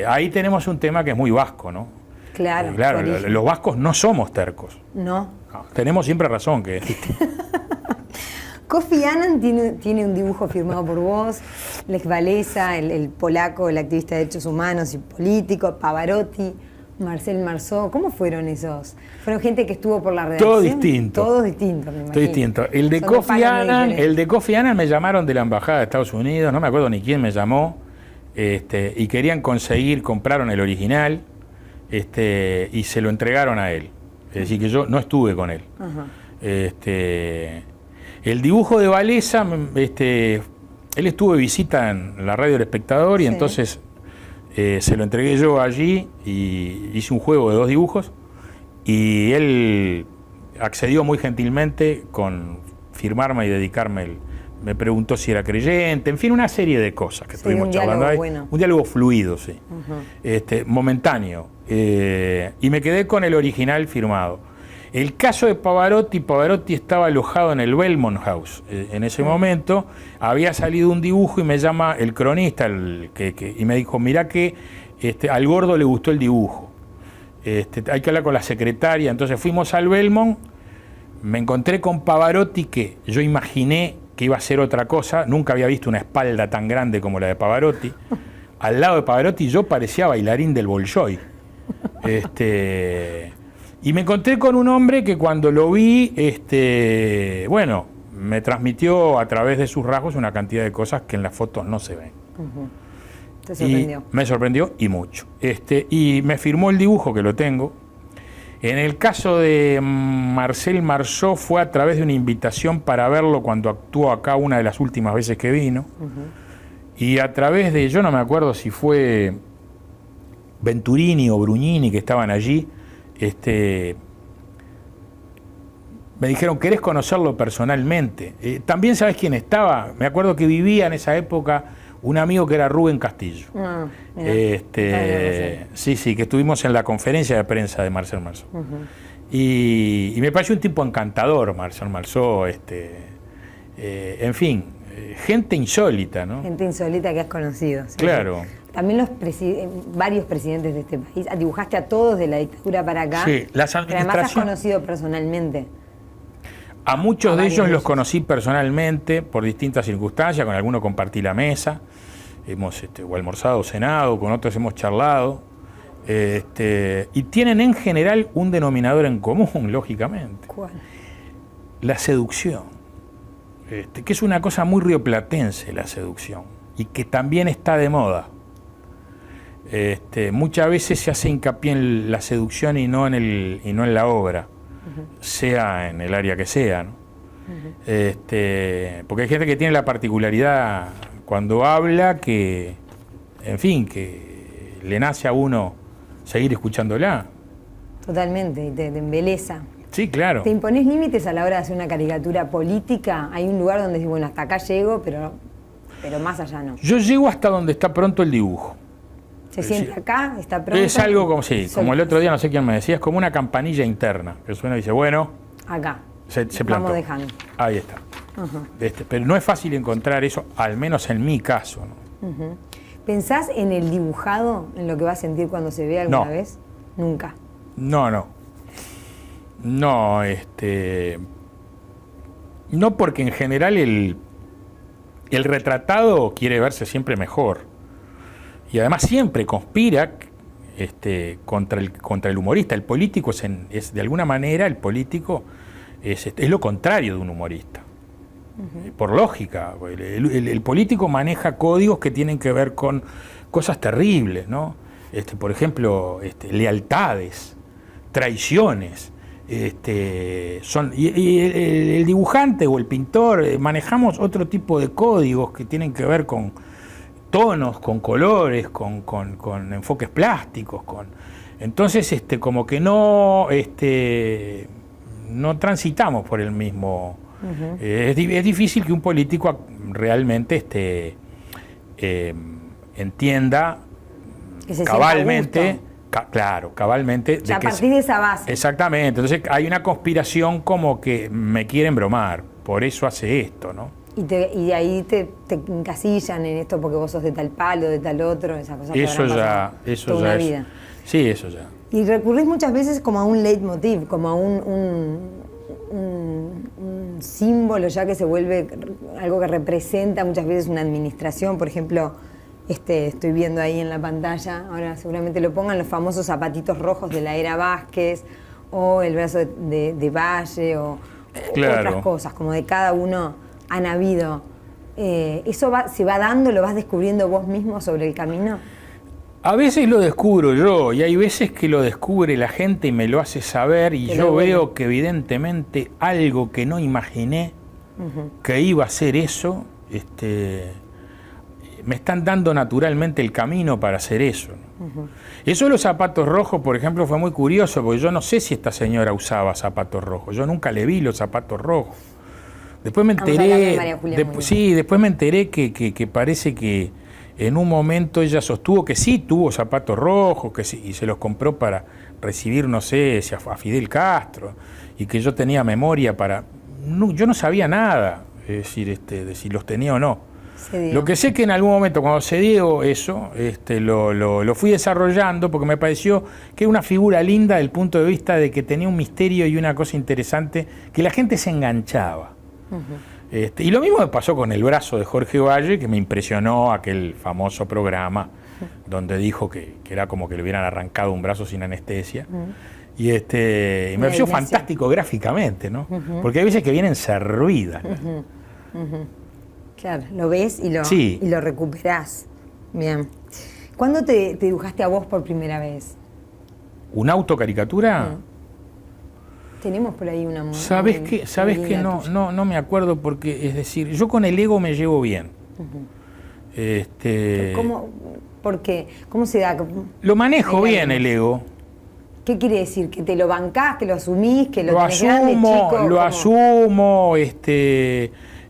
ahí tenemos un tema que es muy vasco, ¿no? Claro. Los vascos no somos tercos. No. Tenemos siempre razón que Kofi Annan tiene un dibujo firmado por vos, Lech Walesa, el polaco, el activista de derechos humanos y político, Pavarotti, Marcel Marceau. ¿Cómo fueron esos? ¿Fueron gente que estuvo por la redacción? Todo distinto. Todos distintos, me imagino. Todo distinto. El de Kofi Annan me llamaron de la Embajada de Estados Unidos, no me acuerdo ni quién me llamó, y querían compraron el original, y se lo entregaron a él. Es decir, que yo no estuve con él. Ajá. El dibujo de Walesa, él estuvo de visita en la radio del Espectador y entonces se lo entregué yo allí y hice un juego de 2 dibujos y él accedió muy gentilmente con firmarme y dedicarme me preguntó si era creyente, en fin, una serie de cosas que estuvimos charlando ahí. Bueno. Un diálogo fluido, sí. Momentáneo. Y me quedé con el original firmado. El caso de Pavarotti estaba alojado en el Belmont House. En ese momento había salido un dibujo y me llama el cronista y me dijo, mirá que al gordo le gustó el dibujo. Hay que hablar con la secretaria. Entonces fuimos al Belmont, me encontré con Pavarotti, que yo imaginé que iba a ser otra cosa. Nunca había visto una espalda tan grande como la de Pavarotti. Al lado de Pavarotti yo parecía bailarín del Bolshoi. Y me encontré con un hombre que cuando lo vi, me transmitió a través de sus rasgos una cantidad de cosas que en las fotos no se ven. ¿Te sorprendió? Me sorprendió y mucho. Y me firmó el dibujo, que lo tengo. En el caso de Marcel Marceau fue a través de una invitación para verlo cuando actuó acá una de las últimas veces que vino. Y a través de, yo no me acuerdo si fue Venturini o Brugnini que estaban allí, me dijeron, ¿querés conocerlo personalmente? También sabes quién estaba. Me acuerdo que vivía en esa época un amigo que era Rubén Castillo. Sí, que estuvimos en la conferencia de prensa de Marcel Marceau. Y me pareció un tipo encantador, Marcel Marceau. En fin, gente insólita, ¿no? Gente insólita que has conocido. ¿Sí? Claro. También varios presidentes de este país. Dibujaste a todos de la dictadura para acá. Sí, las pero además has conocido personalmente. A muchos de ellos los conocí personalmente por distintas circunstancias, con algunos compartí la mesa, hemos o almorzado o cenado, con otros hemos charlado, y tienen en general un denominador en común, lógicamente. ¿Cuál? La seducción, que es una cosa muy rioplatense, la seducción, y que también está de moda. Muchas veces se hace hincapié en la seducción y no en la obra, sea en el área que sea, ¿no? Porque hay gente que tiene la particularidad cuando habla que, en fin, que le nace a uno seguir escuchándola. Totalmente, y te embeleza. Sí, claro. ¿Te imponés límites a la hora de hacer una caricatura política? Hay un lugar donde dices, bueno, hasta acá llego, pero más allá no. Yo llego hasta donde está pronto el dijugo. ¿Se siente acá? ¿Está pronto? Es algo como, sí, como el otro día, no sé quién me decía, es como una campanilla interna, que suena y dice, bueno, acá. Se plantó. Vamos dejando. Ahí está. Pero no es fácil encontrar eso, al menos en mi caso, ¿no? ¿Pensás en el dibujado, en lo que va a sentir cuando se vea alguna vez? Nunca. No, no, porque en general el retratado quiere verse siempre mejor. Y además siempre conspira contra el humorista. El político es de alguna manera, el político es lo contrario de un humorista. Por lógica. El político maneja códigos que tienen que ver con cosas terribles, ¿no? Por ejemplo, lealtades, traiciones. Y el dibujante o el pintor manejamos otro tipo de códigos que tienen que ver con tonos, con colores, con enfoques plásticos, entonces como que no transitamos por el mismo. Es difícil que un político realmente entienda que se cabalmente. Cabalmente. Ya a partir de esa base. Exactamente. Entonces hay una conspiración como que me quieren bromar, por eso hace esto, ¿no? Y de ahí te encasillan en esto porque vos sos de tal palo, de tal otro, esas cosas. Eso ya una es. Vida. Sí, eso ya. Y recurrís muchas veces como a un leitmotiv, como a un símbolo ya que se vuelve algo que representa muchas veces una administración. Por ejemplo, estoy viendo ahí en la pantalla, ahora seguramente lo pongan, los famosos zapatitos rojos de la era Vázquez, o el brazo de Valle, o otras cosas, como de cada uno han habido. ¿Eso se va dando, lo vas descubriendo vos mismo sobre el camino? A veces lo descubro yo, y hay veces que lo descubre la gente y me lo hace saber, y yo veo que evidentemente algo que no imaginé que iba a ser eso, me están dando naturalmente el camino para hacer eso, ¿no? Eso de los zapatos rojos, por ejemplo, fue muy curioso, porque yo no sé si esta señora usaba zapatos rojos, yo nunca le vi los zapatos rojos. Después me enteré, después me enteré que parece que en un momento ella sostuvo que sí tuvo zapatos rojos, que sí, y se los compró para recibir, no sé, a Fidel Castro, y que yo tenía memoria para... No, yo no sabía nada, es decir, de si los tenía o no. Lo que sé que en algún momento, cuando se dio eso, lo fui desarrollando porque me pareció que era una figura linda desde el punto de vista de que tenía un misterio y una cosa interesante, que la gente se enganchaba. Y lo mismo me pasó con el brazo de Jorge Valle, que me impresionó aquel famoso programa donde dijo que era como que le hubieran arrancado un brazo sin anestesia. Y me pareció fantástico gráficamente, ¿no? Porque hay veces que vienen servidas. Claro, lo ves y lo recuperás. Bien. ¿Cuándo te dibujaste a vos por primera vez? ¿Una autocaricatura? Tenemos por ahí una... ¿Sabes qué? No me acuerdo porque, es decir, yo con el ego me llevo bien. ¿Por qué? ¿Cómo se da? Lo manejo bien el ego. ¿Qué quiere decir? ¿Que te lo bancás, que lo asumís, que lo tenés grande, chico? Lo asumo,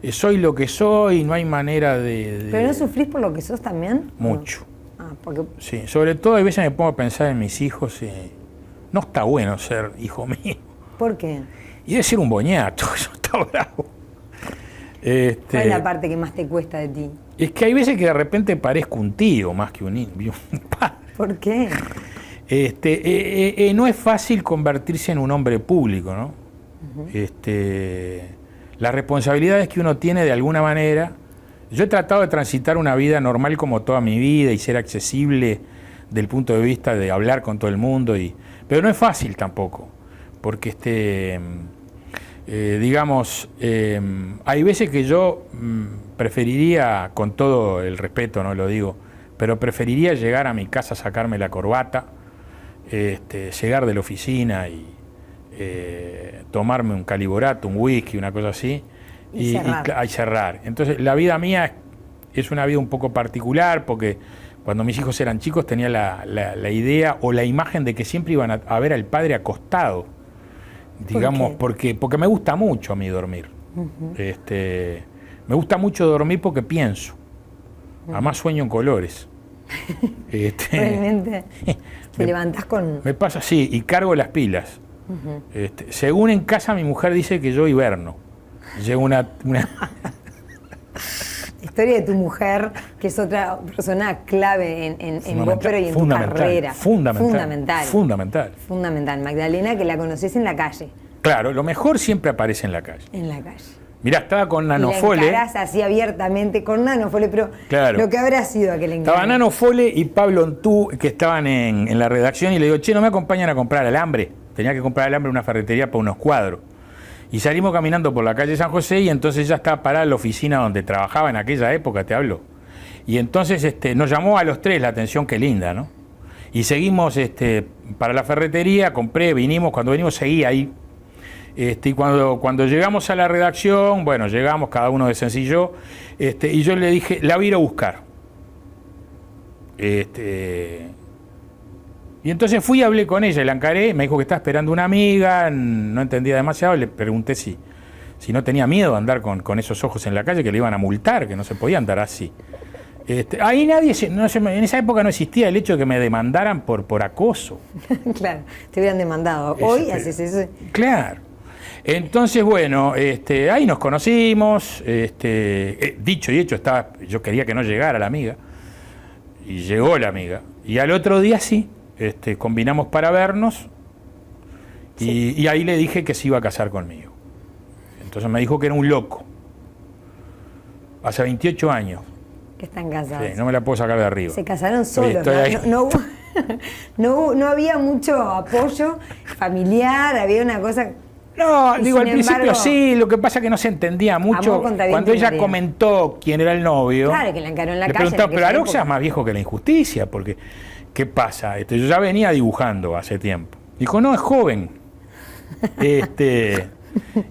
soy lo que soy, no hay manera de... ¿Pero no sufrís por lo que sos también? Mucho. Porque... Sí, sobre todo a veces me pongo a pensar en mis hijos y no está bueno ser hijo mío. ¿Por qué? Y debe ser un boñato, eso está bravo. ¿Cuál es la parte que más te cuesta de ti? Es que hay veces que de repente parezco un tío más que un padre. ¿Por qué? No es fácil convertirse en un hombre público, ¿no? Las responsabilidades que uno tiene de alguna manera. Yo he tratado de transitar una vida normal como toda mi vida y ser accesible del punto de vista de hablar con todo el mundo, pero no es fácil tampoco, porque hay veces que yo preferiría, con todo el respeto, no lo digo, pero preferiría llegar a mi casa, sacarme la corbata, llegar de la oficina y tomarme un caliborato, un whisky, una cosa así, y cerrar. Entonces, la vida mía es una vida un poco particular, porque cuando mis hijos eran chicos tenía la idea o la imagen de que siempre iban a ver al padre acostado, digamos, porque me gusta mucho a mí dormir. Me gusta mucho dormir porque pienso. Además sueño en colores. Realmente te levantás con... Me pasa así, y cargo las pilas. Según en casa mi mujer dice que yo hiberno. Llego una... Historia de tu mujer, que es otra persona clave en vos, pero y en tu carrera. Fundamental. Magdalena, que la conoces en la calle. Claro, lo mejor siempre aparece en la calle. En la calle. Mirá, estaba con Nano y la Fole. encarás así abiertamente con Nano Fole, pero claro. lo que habrá sido aquel encargo. Estaba Nano Fole y Pablo Ontú, que estaban en la redacción, y le digo, che, ¿no me acompañan a comprar alambre? Tenía que comprar alambre en una ferretería para unos cuadros. Y salimos caminando por la calle San José y entonces ya estaba parada la oficina donde trabajaba en aquella época, te hablo. Y entonces nos llamó a los tres la atención, qué linda, ¿no? Y seguimos para la ferretería, compré, vinimos, cuando venimos seguí ahí. Y cuando llegamos a la redacción, bueno, llegamos, cada uno desencilló, y yo le dije, la voy a ir a buscar. Y entonces fui y hablé con ella, la encaré, me dijo que estaba esperando una amiga, no entendía demasiado, le pregunté si no tenía miedo de andar con esos ojos en la calle, que le iban a multar, que no se podía andar así. Ahí nadie, en esa época no existía el hecho de que me demandaran por acoso. Claro, te hubieran demandado. Hoy haces eso. Claro. Entonces, bueno, ahí nos conocimos, dicho y hecho, yo quería que no llegara la amiga, y llegó la amiga. Y al otro día sí, combinamos para vernos, y ahí le dije que se iba a casar conmigo. Entonces me dijo que era un loco. Hace 28 años. Que están casados. Sí, no me la puedo sacar de arriba. Se casaron solos, no había mucho apoyo familiar, había una cosa... No, y digo, al principio embargo, sí, lo que pasa es que no se entendía mucho. Cuando ella comentó quién era el novio, claro, que la encaró en la le calle. Preguntaba, pero Aroxa es más viejo que la injusticia, porque ¿qué pasa? Yo ya venía dibujando hace tiempo. Dijo, no, es joven.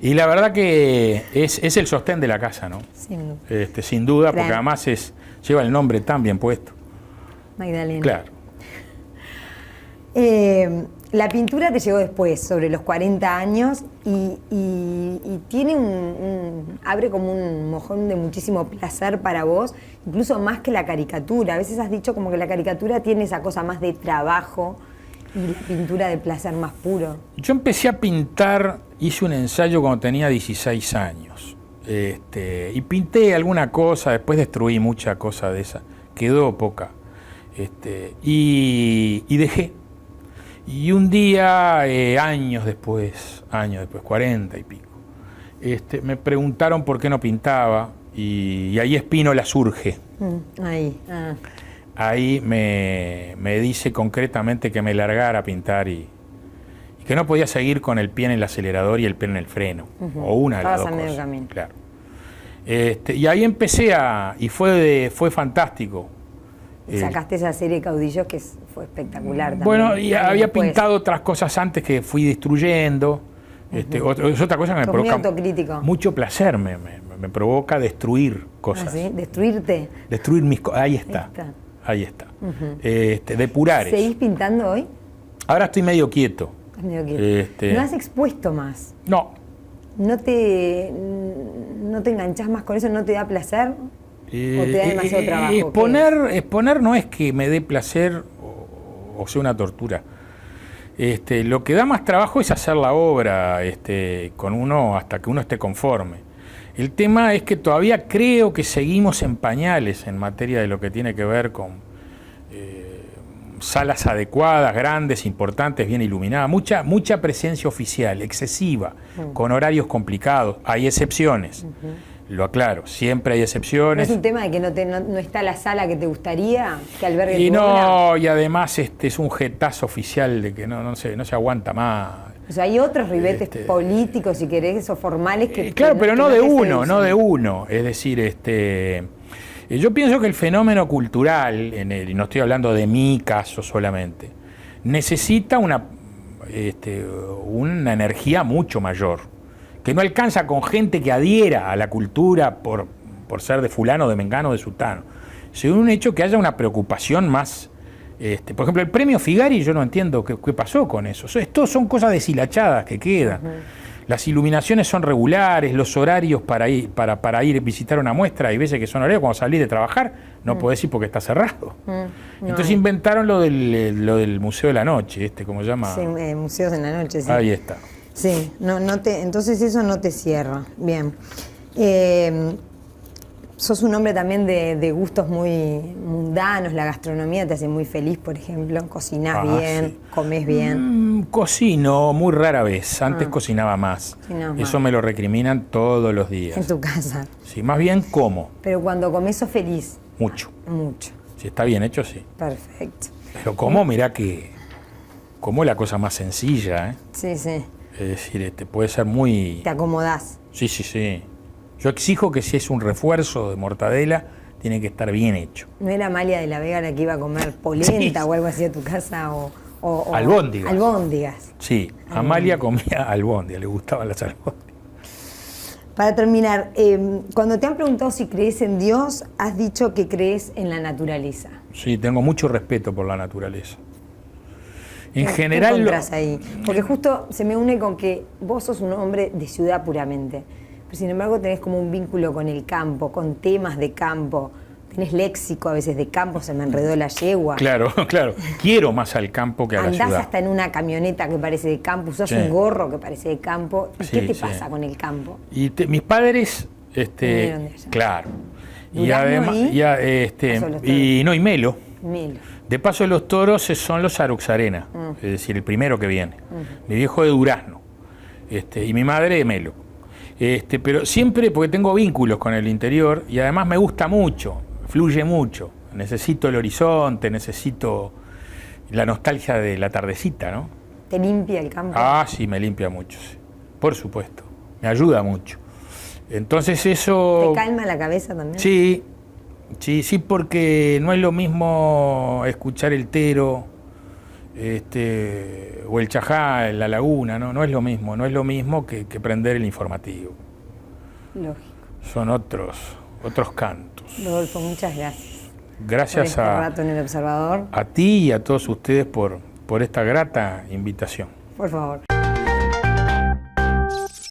Y la verdad que es el sostén de la casa, ¿no? Sin duda, porque además lleva el nombre tan bien puesto. Magdalena. Claro. La pintura te llegó después, sobre los 40 años, y tiene abre como un mojón de muchísimo placer para vos, incluso más que la caricatura. A veces has dicho como que la caricatura tiene esa cosa más de trabajo y la pintura de placer más puro. Yo empecé a pintar, hice un ensayo cuando tenía 16 años. Y pinté alguna cosa, después destruí mucha cosa de esa, quedó poca. Y dejé. Y un día, años después, 40 y pico, me preguntaron por qué no pintaba, y ahí Espínola surge. Ahí me dice concretamente que me largara a pintar y que no podía seguir con el pie en el acelerador y el pie en el freno, o una de las dos cosas. Camino. Claro. Y ahí empecé y fue fantástico. Sacaste esa serie Caudillos que fue espectacular también. Bueno, y había pintado otras cosas antes que fui destruyendo. Es otra cosa que me provoca mucho placer, me provoca destruir cosas. ¿Ah, sí? ¿Destruirte? Destruir mis cosas. Ahí está. Depurar. ¿Seguís pintando hoy? Ahora estoy medio quieto. ¿No has expuesto más? No. ¿No te enganchás más con eso? ¿No te da placer? ¿O te da demasiado trabajo? Exponer no es que me dé placer o sea una tortura. Lo que da más trabajo es hacer la obra con uno hasta que uno esté conforme. El tema es que todavía creo que seguimos en pañales en materia de lo que tiene que ver con salas adecuadas, grandes, importantes, bien iluminadas, mucha presencia oficial, excesiva, con horarios complicados. Hay excepciones. Lo aclaro, siempre hay excepciones. ¿No es un tema de que no está la sala que te gustaría que albergue y tu obra? Y además es un jetazo oficial de que no se aguanta más. O sea, hay otros ribetes políticos, si querés, o formales que... claro, pero no de uno. Es decir, yo pienso que el fenómeno cultural, y no estoy hablando de mi caso solamente, necesita una energía mucho mayor, que no alcanza con gente que adhiera a la cultura por ser de fulano, de mengano, de sultano. Según un hecho que haya una preocupación más. Por ejemplo, el premio Figari, yo no entiendo qué pasó con eso. Esto son cosas deshilachadas que quedan. Las iluminaciones son regulares, los horarios para ir a visitar una muestra, hay veces que son horarios, cuando salís de trabajar, no podés ir porque está cerrado. Entonces inventaron lo del Museo de la Noche, ¿cómo se llama? Sí, Museos de la Noche, sí. Ahí está. Sí, entonces eso no te cierra. Bien. sos un hombre también de gustos muy mundanos, la gastronomía te hace muy feliz, por ejemplo, cocinás bien, sí. comés bien. Cocino muy rara vez, antes cocinaba más. Cocinás Eso más. me lo recriminan todos los días. En tu casa. Sí, más bien como, Pero cuando comés sos feliz. mucho. Mucho. Si está bien hecho, sí. Perfecto. Pero como, mirá que, como la cosa más sencilla, ¿eh? Sí, sí. Es decir, puede ser muy... Te acomodás. Sí, sí, sí. Yo exijo que si es un refuerzo de mortadela, tiene que estar bien hecho. ¿No era Amalia de la Vega la que iba a comer polenta o algo así a tu casa? O Albóndigas. Albóndigas. Sí, Amalia comía albóndigas, le gustaban las albóndigas. Para terminar, cuando te han preguntado si crees en Dios, has dicho que crees en la naturaleza. Sí, tengo mucho respeto por la naturaleza. En ¿Qué general... encontrás ahí? Porque justo se me une con que vos sos un hombre de ciudad puramente, pero sin embargo tenés como un vínculo con el campo, con temas de campo, tenés léxico a veces de campo, se me enredó la yegua. Claro, claro. Quiero más al campo que a la Andás ciudad. hasta en una camioneta que parece de campo, usás Sí. un gorro que parece de campo. ¿Y Sí, qué te sí. pasa con el campo? Y mis padres, Vinieron de allá. claro. Y Durazno además, Paso de los y Melo. Melo. De paso, los toros son los Aroxarena, es decir, el primero que viene. Mi viejo de Durazno, y mi madre de Melo. Pero siempre, porque tengo vínculos con el interior y además me gusta mucho, fluye mucho. Necesito el horizonte, necesito la nostalgia de la tardecita, ¿no? ¿Te limpia el campo? Ah, sí, me limpia mucho, sí. Por supuesto. Me ayuda mucho. Entonces eso... ¿Te calma la cabeza también? Sí, sí, sí, porque no es lo mismo escuchar el tero, o el chajá en la laguna, ¿no? No es lo mismo, no es lo mismo que prender el informativo. Lógico. Son otros cantos. Rodolfo, muchas gracias. Gracias por este rato en El Observador. a ti y a todos ustedes por esta grata invitación. Por favor.